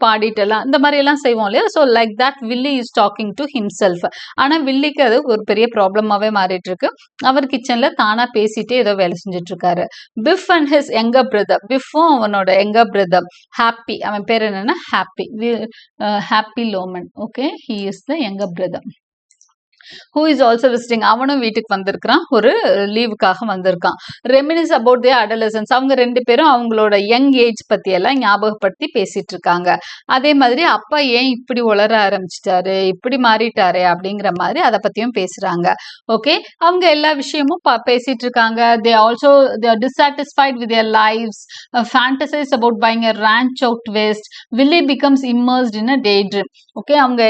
பாடிட்டு எல்லாம் இந்த மாதிரி எல்லாம் செய்வோம் இல்லையா. So like that Willy is talking to himself. ஆனா வில்லிக்கு அது ஒரு பெரிய ப்ராப்ளமாவே மாறிட்டு இருக்கு. அவர் கிச்சன்ல தானா பேசிட்டு ஏதோ வேலை செஞ்சுட்டு இருக்காரு. பிஃப் அண்ட் ஹிஸ் யங்கர் பிரதர், பிஃப்பும் அவனோட யங்கர் பிரதர் ஹாப்பி, அவன் பேர் என்னன்னா happy Loman. Okay, he is the younger brother who is also visiting. அவனும் வீட்டுக்கு வந்திருக்கிறான், ஒரு லீவுக்காக வந்திருக்கான். Reminisce about the adolescence. அவங்க ரெண்டு பேரும் அவங்களோட யங் ஏஜ் பத்தி எல்லாம் ஞாபகப்படுத்தி பேசிட்டு இருக்காங்க. அதே மாதிரி அப்பா ஏன் இப்படி உளர ஆரம்பிச்சிட்டாரு, இப்படி மாறிட்டாரு அப்படிங்கிற மாதிரி அதை பத்தியும் பேசுறாங்க. ஓகே, அவங்க எல்லா விஷயமும் பேசிட்டு இருக்காங்க. they are dissatisfied with their lives, fantasize about buying a ranch out west. Willie becomes immersed in a daydream. Okay, அவங்க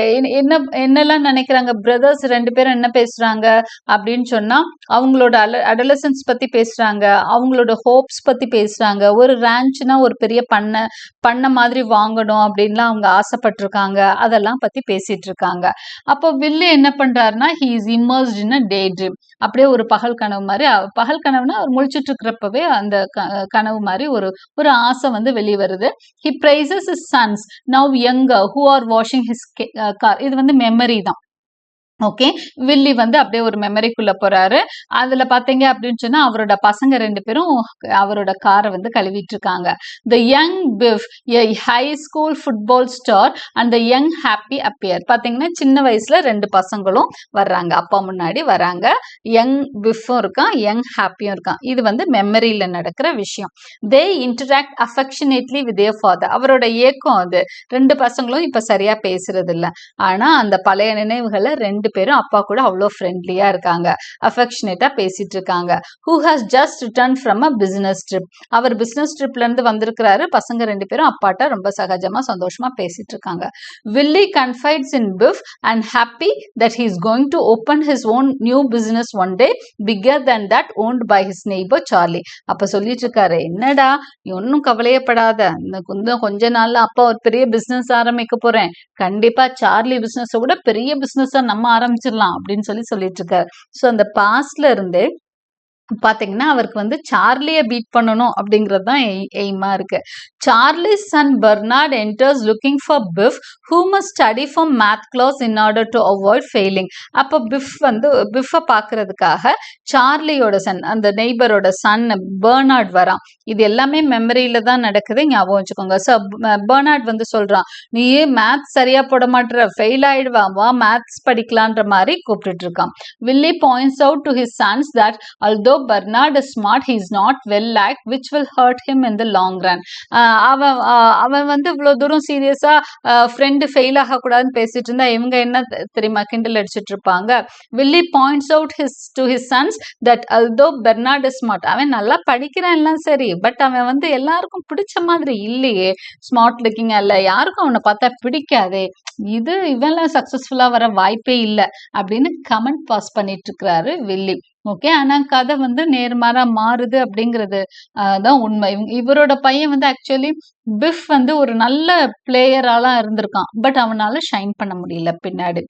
என்னெல்லாம் நினைக்கிறாங்க, பிரதர்ஸ் ரெண்டு பேரும் என்ன பேசுறாங்க அப்படின்னு சொன்னா, அவங்களோட அடலசன்ஸ் பத்தி பேசுறாங்க, அவங்களோட ஹோப்ஸ் பத்தி பேசுறாங்க. ஒரு ரேஞ்ச்னா ஒரு பெரிய பண்ண மாதிரி வாங்கணும் அப்படின்லாம் அவங்க ஆசைப்பட்டிருக்காங்க, அதெல்லாம் பத்தி பேசிட்டு இருக்காங்க. அப்போ வில்லி என்ன பண்றாருன்னா, he is immersed in a day dream. அப்படியே ஒரு பகல் கனவு மாதிரி, பகல் கனவுனா அவர் முழிச்சிட்டு இருக்கிறப்பவே அந்த கனவு மாதிரி ஒரு ஆசை வந்து வெளியே வருது. He prices his sons now younger who are washing his car. இது வந்து மெமரி தான். ஓகே, வில்லி வந்து அப்படியே ஒரு மெமரிக்குள்ள போறாரு. அதுல பாத்தீங்க அப்படின்னு சொன்னா அவரோட பசங்க ரெண்டு பேரும் அவரோட காரை வந்து கழுவிட்டு இருக்காங்க. The young Biff, a high school football star and the young Happy appear. பாத்தீங்கன்னா சின்ன வயசுல ரெண்டு பசங்களும் வர்றாங்க, அப்பா முன்னாடி வராங்க. யங் பிஃப்பும் இருக்கான், யங் ஹாப்பியும் இருக்கான். இது வந்து மெமரியில நடக்கிற விஷயம். They interact affectionately with their father. அவரோட ஏக்கம் அது. ரெண்டு பசங்களும் இப்ப சரியா பேசுறது இல்லை, ஆனா அந்த பழைய நினைவுகளை ரெண்டு 2 பேரும் அப்பா கூட அவ்வளோ ஃப்ரெண்ட்லியா இருக்காங்க, அஃபெக்ஷனேட்டா பேசிட்டு இருக்காங்க. Who has just return from a business trip. அவர் பிசினஸ் ட்ரிப்ல இருந்து வந்திருக்கிறாரு. பசங்க 2 பேரும் அப்பாட்ட ரொம்ப சகஜமா சந்தோஷமா பேசிட்டு இருக்காங்க. வில்லி கன்ஃபைட்ஸ் இன் பிஃப் and happy that he is going to open his own new business one day bigger than that owned by his neighbor Charlie. அப்ப சொல்லிட்டு இருக்காரு, என்னடா நீ ஒன்னும் கவலையப்படாத, இன்னும் கொஞ்ச நாள்ல அப்பா ஒரு பெரிய பிசினஸ் ஆரம்பிக்க போறேன், கண்டிப்பா சார்லி பிசினஸ் விட பெரிய பிசினஸா நம்ம ஆரம்பிச்சிடலாம் அப்படின்னு சொல்லிட்டு இருக்காரு. ஸோ அந்த பாஸ்ட்ல இருந்தே பாத்தீங்கன்னா அவருக்கு வந்து சார்லியை பீட் பண்ணணும் அப்படிங்கிறது தான் எய்மா இருக்கு. Charlie's son Bernard enters looking for Biff who must study for math class in order to avoid failing. அப்போ பிஃபை பார்க்கறதுக்காக சார்லியோட சன், அந்த நெய்பரோட சன் பெர்னார்ட் வரான். இது எல்லாமே மெமரியில தான் நடக்குது, ஞாபகம் வச்சுக்கோங்க. ஸோ பெர்னார்ட் வந்து சொல்றான், நீ மேத்ஸ் சரியா போட மாட்டேற, ஃபெயில் ஆயிடுவா, வா மேத்ஸ் படிக்கலான்ற மாதிரி கூப்பிட்டுட்டு இருக்கான். Willy points out to his sons that although Bernard is smart, he is not well liked, which will hurt him in the long run. அவன் வந்து இவ்வளவு தூரம் சீரியஸா ஃப்ரெண்டு ஃபெயில் ஆகக்கூடாதுன்னு பேசிட்டு இருந்தா இவங்க என்ன தெரியுமா கிண்டல் அடிச்சுட்டு இருப்பாங்க. Willy points out to his sons that although Bernard is smart, அவன் நல்லா படிக்கிறான் எல்லாம் சரி, பட் அவன் வந்து எல்லாருக்கும் பிடிச்ச மாதிரி இல்லையே, ஸ்மார்ட் லுக்கிங் அல்ல, யாருக்கும் அவனை பார்த்தா பிடிக்காதே, இவெல்லாம் சக்சஸ்ஃபுல்லா வர வாய்ப்பே இல்லை அப்படின்னு கமெண்ட் பாஸ் பண்ணிட்டு இருக்கிறாரு வில்லி. ஓகே, ஆனா கதை வந்து நேர்மாறா மாறுது அப்படிங்கிறது தான் உண்மை. இவரோட பையன் வந்து ஆக்சுவலி பிஃப் வந்து ஒரு நல்ல பிளேயராலாம் இருந்திருக்கான், பட் அவனால ஷைன் பண்ண முடியல. பின்னாடி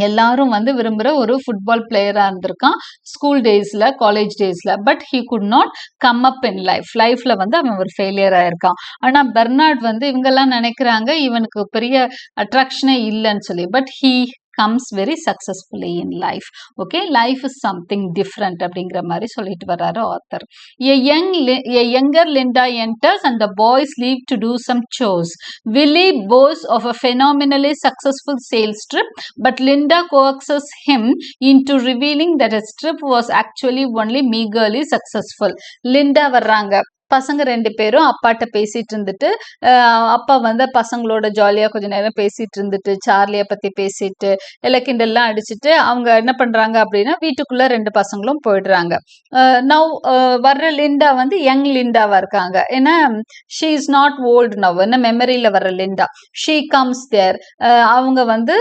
எல்லாரும் வந்து விரும்புகிற ஒரு ஃபுட்பால் பிளேயராக இருந்திருக்கான் ஸ்கூல் டேஸில், காலேஜ் டேஸில், but he could not come up in லைஃப்பில் வந்து அவன் ஒரு ஃபெயிலியர் ஆயிருக்கான். ஆனால் பெர்னார்ட் வந்து இவங்கெல்லாம் நினைக்கிறாங்க இவனுக்கு பெரிய அட்ராக்ஷனே இல்லைன்னு சொல்லி, but he comes very successfully in life. Okay, life is something different அப்படிங்கிற மாதிரி சொல்லிட்டு வர்றாரு author. A younger Linda enters and the boys leave to do some chores. Willie boasts of a phenomenally successful sales trip, but Linda coaxes him into revealing that his trip was actually only meagerly successful. Linda வர்றாங்க. பசங்க 2 பேரும் அப்பாட்ட பேசிட்டு இருந்துட்டு, அப்பா வந்து பசங்களோட ஜாலியா கொஞ்ச நேரம் பேசிட்டு இருந்துட்டு, சார்லிய பத்தி பேசிட்டு கிண்டல்லாம் அடிச்சுட்டு அவங்க என்ன பண்றாங்க அப்படின்னா வீட்டுக்குள்ள 2 பசங்களும் போயிடுறாங்க. நவ் வர்ற லிண்டா வந்து யங் லிண்டாவா இருக்காங்க, ஏன்னா she is not old now, என்ன மெமரியில வர்ற லிண்டா. ஷீ கம்ஸ் தேர். அவங்க வந்து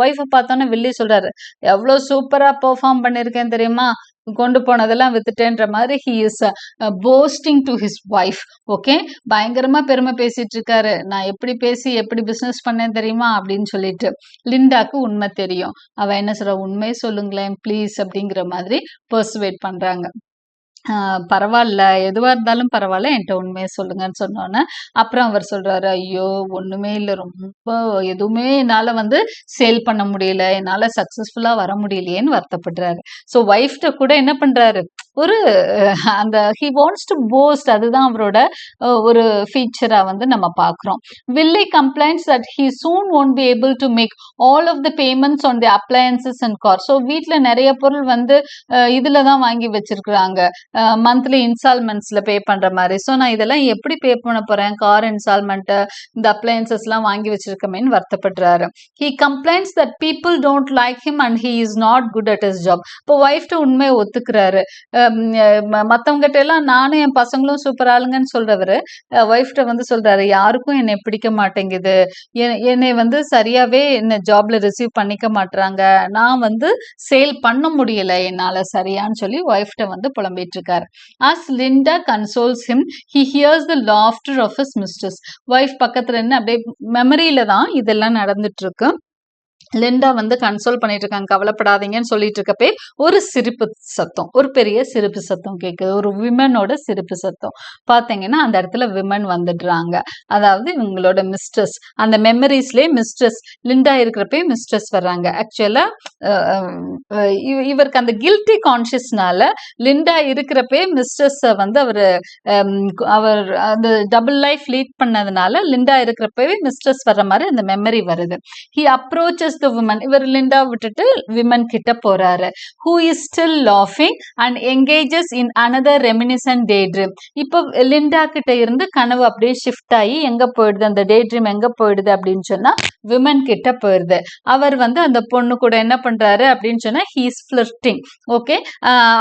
ஒய்ஃபை பார்த்தோன்னே வில்லி சொல்றாரு, எவ்வளவு சூப்பரா பெர்ஃபார்ம் பண்ணிருக்கேன் தெரியுமா, கொண்டு போனதெல்லாம் வித்துட்டேன்ற மாதிரி he is posting to his wife. Okay, பயங்கரமா பெருமை பேசிட்டு இருக்காரு, நான் எப்படி பேசி எப்படி பிசினஸ் பண்ணேன் தெரியுமா அப்படின்னு சொல்லிட்டு. லிண்டாக்கு உண்மை தெரியும். அவ என்ன சொல்ற, உண்மையை சொல்லுங்களேன் ப்ளீஸ் அப்படிங்கிற மாதிரி பர்சுவேட் பண்றாங்க. பரவாயில்ல, எதுவா இருந்தாலும் பரவாயில்ல, என்கிட்ட உண்மையை சொல்லுங்கன்னு சொன்னோன்னே அப்புறம் அவர் சொல்றாரு, ஐயோ ஒண்ணுமே இல்லை, ரொம்ப எதுவுமே என்னால வந்து சேல் பண்ண முடியல, என்னால சக்சஸ்ஃபுல்லா வர முடியலையேன்னு வருத்தப்படுறாரு. ஸோ ஒய்ஃப்ட கூட என்ன பண்றாரு, ஒரு அந்த ஹி வாண்ட்ஸ் டு போஸ்ட், அதுதான் அவரோட ஒரு ஃபீச்சரா வந்து நம்ம பார்க்குறோம். Willy complains that he soon won't be able to make all of the payments on the appliances and car. So வீட்டில் நிறைய பொருள் வந்து இதில் தான் வாங்கி வச்சிருக்கிறாங்க, மந்த்லி இன்ஸ்டால்மெண்ட்ஸ்ல பே பண்ற மாதிரி. ஸோ நான் இதெல்லாம் எப்படி பே பண்ண போறேன், கார் இன்ஸ்டால்மெண்ட், இந்த அப்ளையன்சஸ் எல்லாம் வாங்கி வச்சிருக்கமேன்னு வருத்தப்படுறாரு. He complains that people don't like him and he is not good at his job. இப்போ ஒய்ஃப்ட உண்மையை ஒத்துக்கிறாரு. மற்றவங்ககிட்ட எல்லாம் நானும் என் பசங்களும் சூப்பர் ஆளுங்கன்னு சொல்றவரு ஒய்ஃப்ட வந்து சொல்றாரு, யாருக்கும் என்னை பிடிக்க மாட்டேங்குது, என்னை வந்து சரியாவே என்ன ஜாப்ல ரிசீவ் பண்ணிக்க மாட்டாங்க, நான் வந்து சேல் பண்ண முடியல என்னால சரியான்னு சொல்லி ஒய்ஃப்ட வந்து புலம்பிட்டு இருக்காரு. As Linda consoles him, he hears the laughter of his mistress. Wife பக்கத்துல இருந்து அப்படியே மெமரியில தான் இதெல்லாம் நடந்துட்டு இருக்கு. லிண்டா வந்து கன்சோல் பண்ணிட்டு இருக்காங்க, கவலைப்படாதீங்கன்னு சொல்லிட்டு இருக்கப்பே ஒரு சிரிப்பு சத்தம், ஒரு பெரிய சிரிப்பு சத்தம் கேட்குது, ஒரு விமனோட சிரிப்பு சத்தம். பார்த்தீங்கன்னா அந்த இடத்துல விமன் வந்துடுறாங்க, அதாவது இவங்களோட மிஸ்ட்ரஸ். அந்த மெமரிஸ்லேயே மிஸ்ட்ரஸ் லிண்டா இருக்கிறப்பே மிஸ்ட்ரஸ் வர்றாங்க. ஆக்சுவலா இவருக்கு அந்த கில்ட்டி கான்ஷியஸ்னால லிண்டா இருக்கிறப்பே மிஸ்ட்ரஸ் வந்து அவர் அந்த டபுள் லைஃப் லீட் பண்ணதுனால லிண்டா இருக்கிறப்பவே மிஸ்ட்ரஸ் வர்ற மாதிரி அந்த மெமரி வருது. He approaches the woman. இவர் லிண்டா விட்டுட்டு விமன் கிட்ட போறாரு. who is still laughing and engages in another reminiscent daydream. இப்போ லிண்டா கிட்ட இருந்து கனவு அப்படியே ஷிஃப்ட் ஆகி எங்க போயிடுது, அந்த டே ட்ரீம் எங்க போயிடுது அப்படின்னு சொன்னா விமன் கிட்ட போயிருது. அவர் வந்து அந்த பொண்ணு கூட என்ன பண்றாரு அப்படின்னு சொன்னா ஹீஸ் ஃபிளர்ட்டிங். ஓகே,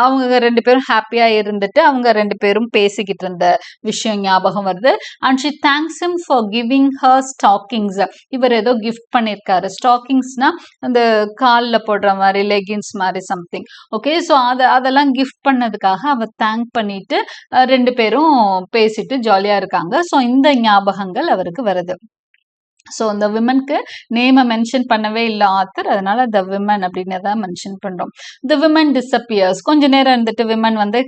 அவங்க 2 பேரும் ஹாப்பியா இருந்துட்டு அவங்க 2 பேரும் பேசிக்கிட்டு இருந்த விஷயம் ஞாபகம் வருது. And she thanks him for giving her stockings. இவர் ஏதோ கிஃப்ட் பண்ணியிருக்காரு. ஸ்டாக்கிங்ஸ்னா அந்த காலில் போடுற மாதிரி லெகின்ஸ் மாதிரி சம்திங். ஓகே, ஸோ அதெல்லாம் கிஃப்ட் பண்ணதுக்காக அவர் தேங்க் பண்ணிட்டு 2 பேரும் பேசிட்டு ஜாலியா இருக்காங்க. ஸோ இந்த ஞாபகங்கள் அவருக்கு வருது. ஸோ இந்த விமனுக்கு நேமை மென்ஷன் பண்ணவே இல்லை ஆத்தர், அதனால த விமன் அப்படின்னு தான் மென்ஷன் பண்றோம். The women disappears. கொஞ்ச நேரம் இருந்துட்டு விமன் வந்து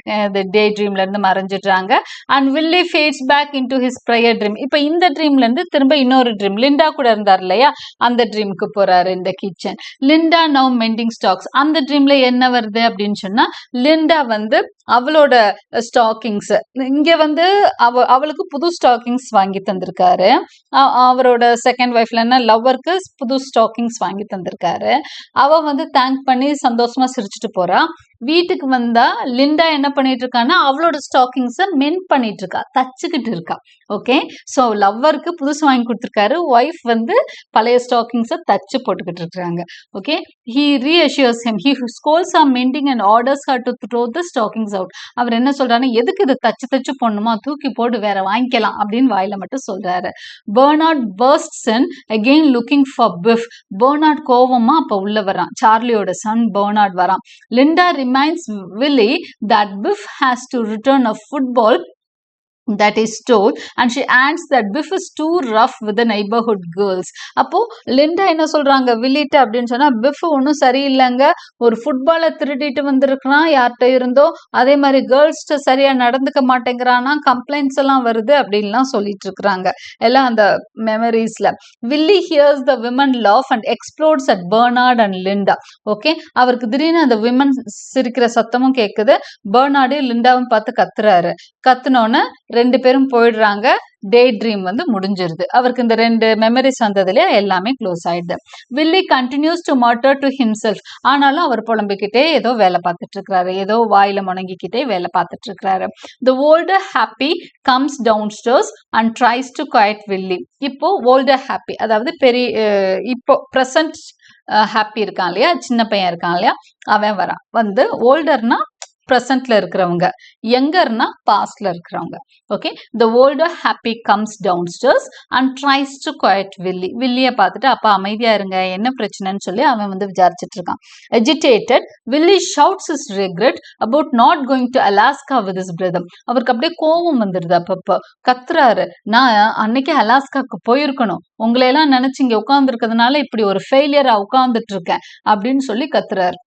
டே ட்ரீம்ல இருந்து மறைஞ்சிடுறாங்க. And Willy fades back into his prior dream. இப்போ இந்த ட்ரீம்ல இருந்து திரும்ப இன்னொரு ட்ரீம், லிண்டா கூட இருந்தார் இல்லையா, அந்த ட்ரீமுக்கு போறாரு. இந்த kitchen Linda now mending stocks. அந்த ட்ரீம்ல என்ன வருது அப்படின்னு சொன்னா லிண்டா வந்து அவளோட ஸ்டாக்கிங்ஸ் இங்க வந்து அவளுக்கு புது ஸ்டாக்கிங்ஸ் வாங்கி தந்திருக்காரு. அவரோட செகண்ட் ஒய்ஃப்ல லவ்வருக்கு புது ஸ்டாக்கிங்ஸ் வாங்கி தந்திருக்காரு. அவ வந்து தேங்க் பண்ணி சந்தோஷமா சிரிச்சுட்டு போறா. வீட்டுக்கு வந்தா லிண்டா என்ன பண்ணிட்டு இருக்கான்னா அவளோட ஸ்டாக்கிங்ஸை மென் பண்ணிட்டு இருக்கா, தச்சுக்கிட்டு இருக்கா. ஓகே, ஸோ லவ்வருக்கு புதுசு வாங்கி கொடுத்துருக்காரு, ஒய்ஃப் வந்து பழைய ஸ்டாக்கிங்ஸை தச்சு போட்டுக்கிட்டு இருக்காங்க. Okay, he reassures him, he scolds her mending and orders her to throw the stockings out. அவர் என்ன சொல்றாரு, எதுக்கு இது தச்சு போடணுமா, தூக்கி போட்டு வேற வாங்கிக்கலாம் அப்படின்னு வாயில மட்டும் சொல்றாரு. Bernard bursts in again looking for Biff. Bernard கோவமா அப்ப உள்ள வரான். சார்லியோட சன் பெர்னார்ட் வரான். Linda reminds Willie that Biff has to return a football that is told, and she adds that Biff is too rough with the neighborhood girls. அப்போ Linda என்ன சொல்றாங்க வில்லிட்ட அப்படின்னு சொன்னா, பிஃப் ஒன்றும் சரியில்லைங்க, ஒரு ஃபுட்பாலை திருடிட்டு வந்திருக்கிறான் யார்கிட்ட இருந்தோ, அதே மாதிரி கேர்ள்ஸ்ட சரியா நடந்துக்க மாட்டேங்கிறானா, கம்ப்ளைண்ட்ஸ் எல்லாம் வருது அப்படின்லாம் சொல்லிட்டு இருக்கிறாங்க எல்லாம் அந்த மெமரிஸ்ல. Willy hears the women laugh and explodes at Bernard and Linda. Okay, அவருக்கு திடீர்னு அந்த விமன் சிரிக்கிற சத்தமும் கேட்குது. பெர்னார்டு லிண்டாவும் பார்த்து கத்துறாரு. கத்துனோன்னு 2 பேரும் போயிடுறாங்க. டே ட்ரீம் வந்து முடிஞ்சிருது. அவருக்கு இந்த 2 மெமரிஸ் வந்ததுல எல்லாமே க்ளோஸ் ஆயிடுது. Willy continues to mutter to himself. ஆனாலும் அவர் புலம்பிக்கிட்டே ஏதோ வேலை பார்த்துட்டு இருக்கிறாரு, ஏதோ வாயில முணங்கிக்கிட்டே வேலை பார்த்துட்டு இருக்கிறாரு. The older Happy comes downstairs and tries to quiet Willy. இப்போ ஓல்டர் ஹாப்பி அதாவது இப்போ ப்ரெசன்ட் ஹாப்பி இருக்கான் இல்லையா, சின்ன பையன் இருக்கான் இல்லையா, அவன் வரான். வந்து ஓல்டர்னா ப்ரெசன்ட்ல இருக்கிறவங்க, யங்கர்னா பாஸ்ட்ல இருக்கிறவங்க. Okay, the older Happy comes downstairs and tries to quiet Willy. வில்லியை பார்த்துட்டு அப்பா அமைதியா இருங்க, என்ன பிரச்சனைன்னு சொல்லி அவன் வந்து விசாரிச்சுட்டு இருக்கான். Agitated Willy shouts his regret about not going to Alaska with his brother. அவருக்கு அப்படியே கோபம் வந்துடுது. அப்பப்போ கத்துறாரு, நான் அன்னைக்கு அலாஸ்காக்கு போயிருக்கணும், உங்களையெல்லாம் நினைச்சு இங்க உட்கார்ந்துருக்கிறதுனால இப்படி ஒரு ஃபெயிலியரா உட்கார்ந்துட்டு இருக்கேன் அப்படின்னு சொல்லி கத்துறாரு.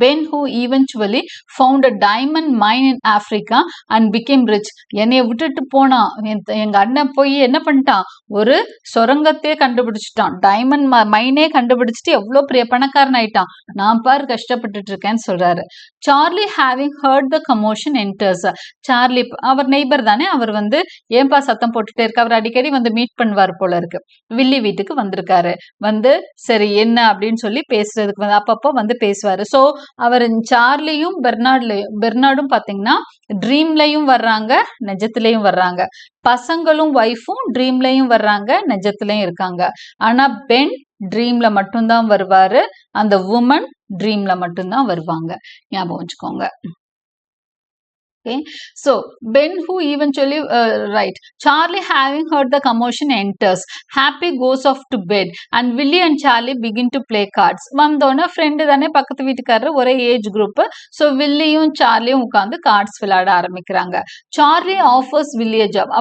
Ben, who eventually found a diamond mine in Africa and became rich. என்னைய விட்டுட்டு போனான், எங்க அண்ணன் போய் என்ன பண்ணிட்டான், ஒரு சுரங்கத்தையே கண்டுபிடிச்சிட்டான், டைமண்ட் மைனே கண்டுபிடிச்சிட்டு எவ்வளவு பெரிய பணக்காரன் ஆயிட்டான், நான் பாரு கஷ்டப்பட்டுட்டு இருக்கேன்னு சொல்றாரு. Charlie having heard the commotion enters. Charlie அவர் நெய்பர் தானே, அவர் வந்து ஏன்பா சத்தம் போட்டுட்டே இருக்கு, அவர் அடிக்கடி வந்து மீட் பண்ணுவார் போல இருக்கு. வில்லி வீட்டுக்கு வந்திருக்காரு. வந்து சரி என்ன அப்படின்னு சொல்லி பேசுறதுக்கு வந்து அப்பப்போ வந்து பேசுவாரு. ஸோ அவர் சார்லியும் பெர்னார்டும் பாத்தீங்கன்னா ட்ரீம்லயும் வர்றாங்க, நிஜத்திலையும் வர்றாங்க. பசங்களும் ஒய்ஃபும் ட்ரீம்லயும் வர்றாங்க, நிஜத்திலையும் இருக்காங்க. ஆனா பென் ட்ரீம்ல மட்டும்தான் வருவாரு, அந்த உமன் ட்ரீம்ல மட்டும்தான் வருவாங்க. ஞாபகம் வச்சுக்கோங்க. Okay, so Ben, who eventually right, Charlie having heard the commotion enters. Happy goes off to bed and Willie and Charlie begin to play cards. வந்தோன ஃப்ரெண்டு தானே, பக்கத்து வீட்டுக்காரர், ஒரே ஏஜ் குரூப். ஸோ வில்லியும் சார்லியும் உட்காந்து கார்ட்ஸ் விளையாட ஆரம்பிக்கிறாங்க. Charlie offers Willy a job.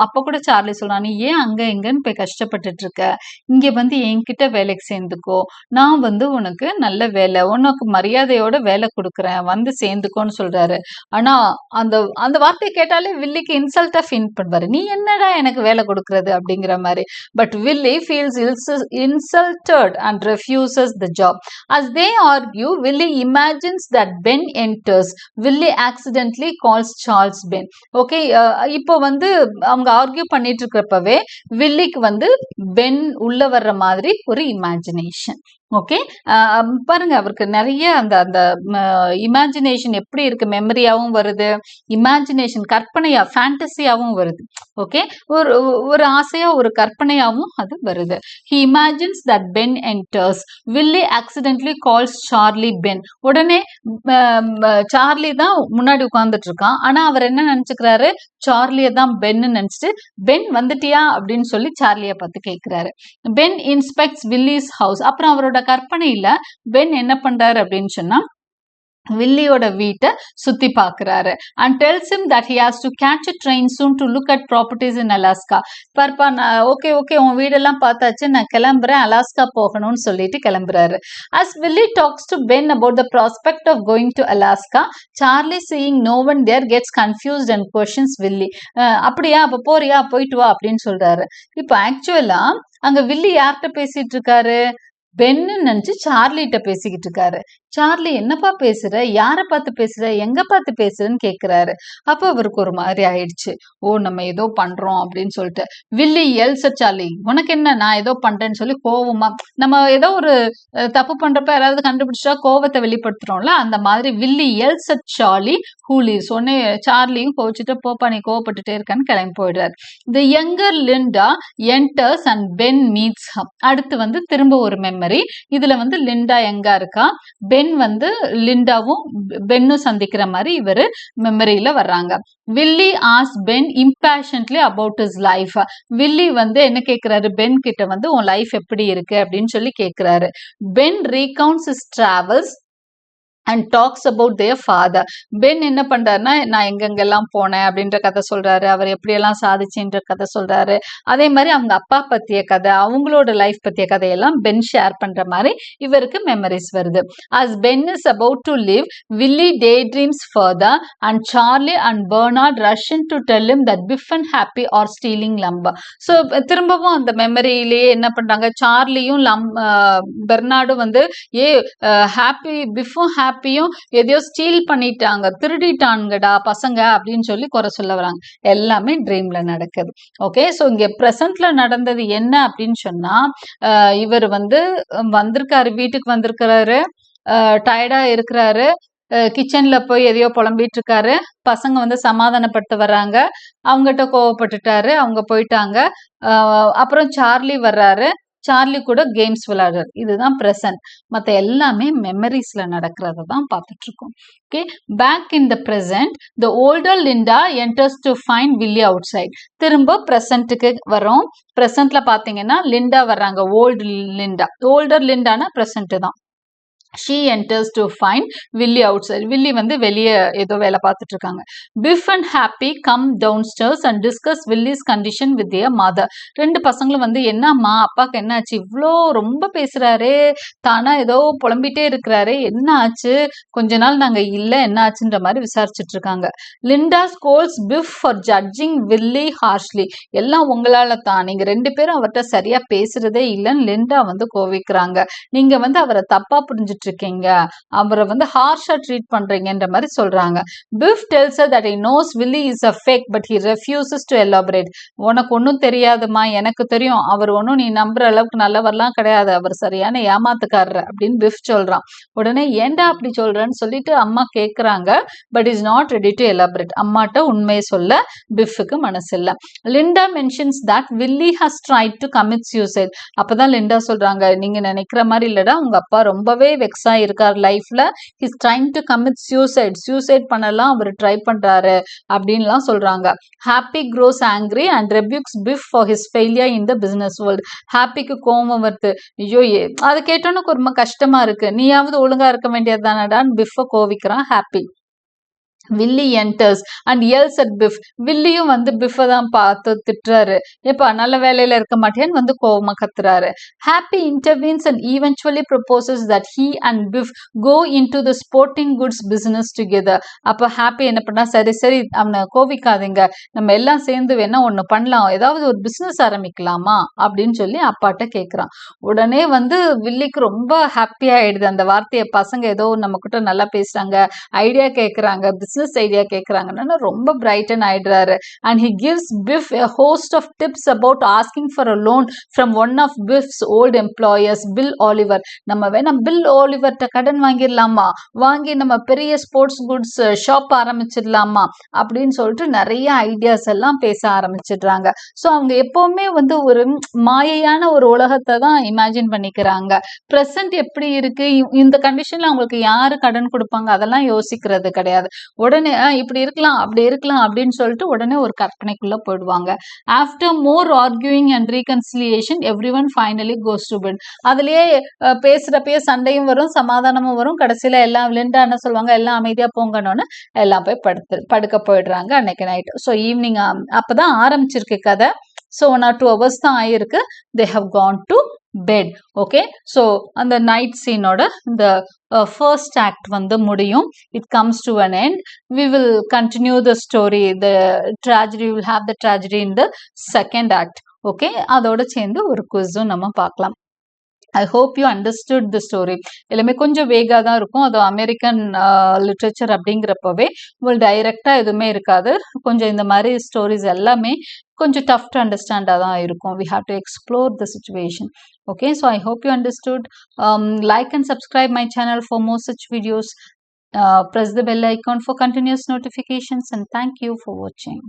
அப்போ கூட சார்லி சொல்றான், நீ ஏன் அங்க இங்கன்னு போய் கஷ்டப்பட்டுட்டு இருக்க, இங்க வந்து என்கிட்ட வேலைக்கு சேர்ந்துக்கோ, நான் வந்து உனக்கு நல்ல வேலை, உனக்கு மரியாதையோட வேலை கொடுக்குறேன், வந்து சேர்ந்துக்கோன்னு சொல்றாரு. ஆனா அந்த வார்த்தையை கேட்டாலே வில்லிக்கு இன்சல்ட்டா ஃபீல் பண்ணுவாரு, நீ என்னடா எனக்கு வேலை கொடுக்கறது அப்படிங்கிற மாதிரி. But Willy feels insulted and refuses the job. As they argue, Willie imagines that Ben enters. Willie accidentally calls Charles Ben. Okay, இப்போ வந்து அவங்க ஆர்கியூ பண்ணிட்டு இருக்கிறப்பவே வில்லிக்கு வந்து பென் உள்ள வர்ற மாதிரி ஒரு இமேஜினேஷன். ஓகே. பாருங்க அவருக்கு நிறைய அந்த அந்த இமேஜினேஷன் எப்படி இருக்கு, மெமரியாவும் வருது, இமேஜினேஷன் கற்பனையா ஃபேண்டசியாவும் வருது. ஓகே, ஒரு ஒரு ஆசையா ஒரு கற்பனையாவும் அது வருது. He imagines that Ben enters. Willy accidentally calls Charlie Ben. உடனே சார்லி தான் முன்னாடி உட்கார்ந்துட்டு இருக்கான். ஆனா அவர் என்ன நினைச்சுக்கிறாரு, சார்லியை தான் பென்னு நினைச்சிட்டு பென் வந்துட்டியா அப்படின்னு சொல்லி சார்லியை பார்த்து கேட்கிறாரு. Ben inspects Willy's house. அப்புறம் அவரோட கற்பனையில பென் என்ன பண்றாரு அப்படின்னு சொன்னா வில்லியோட வீட்டை சுத்தி பாக்குறாரு. And tells him that he has to catch a train soon to look at properties in Alaska. பர்பா ஓகே ஓகே உன் வீடெல்லாம் பார்த்தாச்சு, நான் கிளம்புறேன், அலாஸ்கா போகணும்னு சொல்லிட்டு கிளம்புறாரு. As Willie talks to Ben about the prospect of going to Alaska, Charlie seeing no one there gets confused and questions Willie. அப்படியா, அப்ப போறியா, போயிட்டு வா அப்படின்னு சொல்றாரு. இப்ப ஆக்சுவலா அங்க வில்லி யார்கிட்ட பேசிட்டு இருக்காரு, பென்னு நினைச்சு சார்லிட்ட பேசிக்கிட்டு இருக்காரு. சார்லி என்னப்பா பேசுற, யார பார்த்து பேசுற, எங்க பார்த்து பேசுறன்னு கேக்குறாரு. அப்ப அவருக்கு ஒரு மாதிரி ஆயிடுச்சு. ஓ நம்ம ஏதோ பண்றோம் அப்படின்னு சொல்லிட்டு. வில்லி எல்ஸ் சார்லி, உனக்கு என்ன, நான் ஏதோ பண்றேன்னு சொல்லி கோவமா, நம்ம ஏதோ ஒரு தப்பு பண்றப்ப யாராவது கண்டுபிடிச்சா கோவத்தை வெளிப்படுத்துறோம்ல, அந்த மாதிரி Willy yells Charlie who leaves. உடனே சார்லியும் கோவிச்சுட்டு போப்பா நீ கோவப்பட்டுட்டே இருக்கான்னு கிளம்பி போயிடுறாரு. The younger Linda enters and Ben meets him. அடுத்து வந்து திரும்ப ஒரு மெமரி. இதுல வந்து லிண்டா எங்க இருக்கா, பென் வந்து லிண்டாவும் பென்னும் சந்திக்கிற மாதிரி இவரு மெமரியில வர்றாங்க. வில்லி ஆஸ் Ben impatiently about his life. Willy வந்து என்ன கேட்கிறாரு, பென் கிட்ட வந்து உன் லைஃப் எப்படி இருக்கு அப்படின்னு சொல்லி கேட்கிறாரு. Ben recounts his travels and talks about their father. பென் என்ன பண்றாருன்னா நான் எங்கெங்கெல்லாம் போனேன் அப்படின்ற கதை சொல்றாரு, அவர் எப்படியெல்லாம் சாதிச்சுன்ற கதை சொல்றாரு. அதே மாதிரி அவங்க அப்பா பத்திய கதை, அவங்களோட லைஃப் பத்திய கதையெல்லாம் பென் ஷேர் பண்ற மாதிரி இவருக்கு மெமரிஸ் வருது. As Ben is about to leave, Willy daydreams further and Charlie and Bernard rush in to tell him that Biff and Happy are stealing lumber. So திரும்பவும் அந்த மெமரியிலேயே என்ன பண்றாங்க, சார்லியும் பெர்னார்டும் வந்து ஹாப்பி பிஃபும் ஹாப்பியும் எதையோ ஸ்டீல் பண்ணிட்டாங்க, திருடிட்டாங்கடா பசங்க அப்படின்னு சொல்லி குறை சொல்ல வராங்க. எல்லாமே ட்ரீம்ல நடக்குது. ஓகே, ஸோ இங்க ப்ரெசன்ட்ல நடந்தது என்ன அப்படின்னு சொன்னா, இவர் வந்து வந்திருக்காரு, வீட்டுக்கு வந்திருக்கிறாரு, டயர்டா இருக்கிறாரு, கிச்சன்ல போய் எதையோ புலம்பிட்டு இருக்காரு, பசங்க வந்து சமாதானப்படுத்த வர்றாங்க, அவங்ககிட்ட கோவப்பட்டுட்டாரு, அவங்க போயிட்டாங்க. அப்புறம் சார்லி வர்றாரு, சார்லி கூட கேம்ஸ் விளையாடுறாரு. இதுதான் பிரசன்ட். மற்ற எல்லாமே மெமரிஸ்ல நடக்கிறத தான் பார்த்துட்டு இருக்கோம். Okay, back in the present the older Linda enters to find Willy outside. திரும்ப பிரசன்ட்டுக்கு வரோம். பிரசன்ட்ல பாத்தீங்கன்னா லிண்டா வர்றாங்க, ஓல்டு லிண்டா. ஓல்டர் லிண்டானா பிரசன்ட் தான். She enters to find Willie outside. Willie வந்து வெளியே ஏதோ வேலை பார்த்துட்டு இருக்காங்க. Biff and Happy come downstairs and discuss Willie's condition with their mother. ரெண்டு பசங்களும் வந்து என்னம்மா அப்பாக்கு என்ன ஆச்சு, இவ்வளோ ரொம்ப பேசுறாரு, தானா ஏதோ புலம்பிட்டே இருக்கிறாரு, என்ன ஆச்சு, கொஞ்ச நாள் நாங்க இல்ல, என்ன ஆச்சுன்ற மாதிரி விசாரிச்சுட்டு இருக்காங்க. Linda scolds Biff for judging Willie harshly. எல்லாம் உங்களால தான், நீங்க ரெண்டு பேரும் அவர்கிட்ட சரியா பேசுறதே இல்லைன்னு லிண்டா வந்து கோவிக்கிறாங்க. நீங்க வந்து அவரை தப்பா புரிஞ்சுட்டு இருக்கீங்க, அவரை வந்து ஹார்ஷா ட்ரீட் பண்றீங்கன்ற மாதிரி சொல்றாங்க. பிஃப் tells her that he knows Willie is a fake but he refuses to elaborate. உனக்கு ஒன்னும் தெரியாதுமா, எனக்கு தெரியும், அவர் ஒன்னும் நீ நம்புற அளவுக்கு நல்லவர்லாம் கிடையாது, அவர் சரியான ஏமாத்துக்காரர் அப்படின்னு பிஃப் சொல்றான். உடனே ஏண்டா அப்படி சொல்றேன்னு சொல்லிட்டு அம்மா கேக்குறாங்க. But is not ready to elaborate. அம்மாட்ட உண்மையை சொல்ல பிஃப்க்கு மனசு இல்ல. Linda mentions that Willy has tried to commit suicide. அப்பதான் லிண்டா சொல்றாங்க, நீங்க நினைக்கிற மாதிரி இல்லடா, உங்க அப்பா ரொம்பவே வெக்ஸா இருக்கார் லைஃப்ல, he's trying to commit suicide, suicide பண்ணலாம் அவர் ட்ரை பண்றாரு அப்படின்லாம் சொல்றாங்க. Happy grows angry and rebukes Biff for his failure in the business world. ஹாப்பிக்கு கோபம் வருது, ஐயோ அதை கேட்டோன்னு ரொம்ப கஷ்டமா இருக்கு, நீயாவது ஒழுங்கா இருக்க வேண்டியது தானடான்னு பிஃப கோவிக்கிறான் Happy. Willy enters and yells at Biff. வில்லியும் வந்து பிஃபை தான் பார்த்து திட்டுறாரு, எப்பா நல்ல வேலையில இருக்க மாட்டேன்னு வந்து கோவமா கத்துறாரு. Happy intervenes and eventually proposes that he and Biff go into the sporting goods business together. அப்ப ஹாப்பி என்ன பண்ணா, சரி சரி அவனை கோவிக்காதீங்க, நம்ம எல்லாம் சேர்ந்து வேணா ஒண்ணு பண்ணலாம், ஏதாவது ஒரு பிசினஸ் ஆரம்பிக்கலாமா அப்படின்னு சொல்லி அப்பாட்ட கேட்கிறான். உடனே வந்து வில்லிக்கு ரொம்ப ஹாப்பி ஆயிடுது அந்த வார்த்தையை, பசங்க ஏதோ நம்ம கிட்ட நல்லா பேசுறாங்க, ஐடியா கேட்கறாங்க, பிஸ்னஸ் ஐடியா கேட்குறாங்கன்னா ரொம்ப பிரைட்டன் ஆயிடுறாரு. And he gives Biff a host of tips about asking for a loan from one of Biff's old employers, Bill Oliver. நம்ம வேணா பில் ஓலிவர்கிட்ட கடன் வாங்கிடலாமா, வாங்கி நம்ம பெரிய ஸ்போர்ட்ஸ் குட்ஸ் ஷாப் ஆரம்பிச்சிடலாமா அப்படின்னு சொல்லிட்டு நிறைய ஐடியாஸ் எல்லாம் பேச ஆரம்பிச்சிடுறாங்க. ஸோ அவங்க எப்பவுமே வந்து ஒரு மாயையான ஒரு உலகத்தை தான் இமேஜின் பண்ணிக்கிறாங்க. ப்ரெசன்ட் எப்படி இருக்கு, இந்த கண்டிஷன்ல அவங்களுக்கு யாரு கடன் கொடுப்பாங்க அதெல்லாம் யோசிக்கிறது கிடையாது. உடனே இப்படி இருக்கலாம் அப்படி இருக்கலாம் அப்படின்னு சொல்லிட்டு உடனே ஒரு கற்பனைக்குள்ள போயிடுவாங்க. After more arguing and reconciliation everyone finally goes to bed. அதுலயே பேசுறப்பயே சண்டையும் வரும், சமாதானமும் வரும். கடைசியில எல்லாம் லிண்டா என்ன சொல்லுவாங்க, எல்லாம் அமைதியா போங்கன்னு எல்லாம் போய் படுக்க போயிடுறாங்க அன்னைக்கு நைட். ஸோ ஈவினிங் அப்பதான் ஆரம்பிச்சிருக்கு கதை. ஸோ 1 or 2 hours தான் ஆயிருக்கு. They have gone to bed. Okay, so அந்த நைட் சீனோட இந்த ஃபர்ஸ்ட் ஆக்ட் வந்து முடியும். It comes to an end. We will continue the story. The tragedy will have the tragedy in the second act. Okay, அதோட சேர்ந்து ஒரு குவிஸும் நம்ம பார்க்கலாம். I hope you understood the story. எல்லாமே கொஞ்சம் வேகாக தான் இருக்கும். அது அமெரிக்கன் லிட்ரேச்சர் அப்படிங்கிறப்பவே உங்களுக்கு டைரெக்டாக எதுவுமே இருக்காது. கொஞ்சம் இந்த மாதிரி ஸ்டோரிஸ் எல்லாமே கொஞ்சம் டஃப் டு அண்டர்ஸ்டாண்டாக தான் இருக்கும். We have to explore the situation. Okay, so I hope you understood. Like and subscribe my channel for more such videos. Press the bell icon for continuous notifications, and thank you for watching.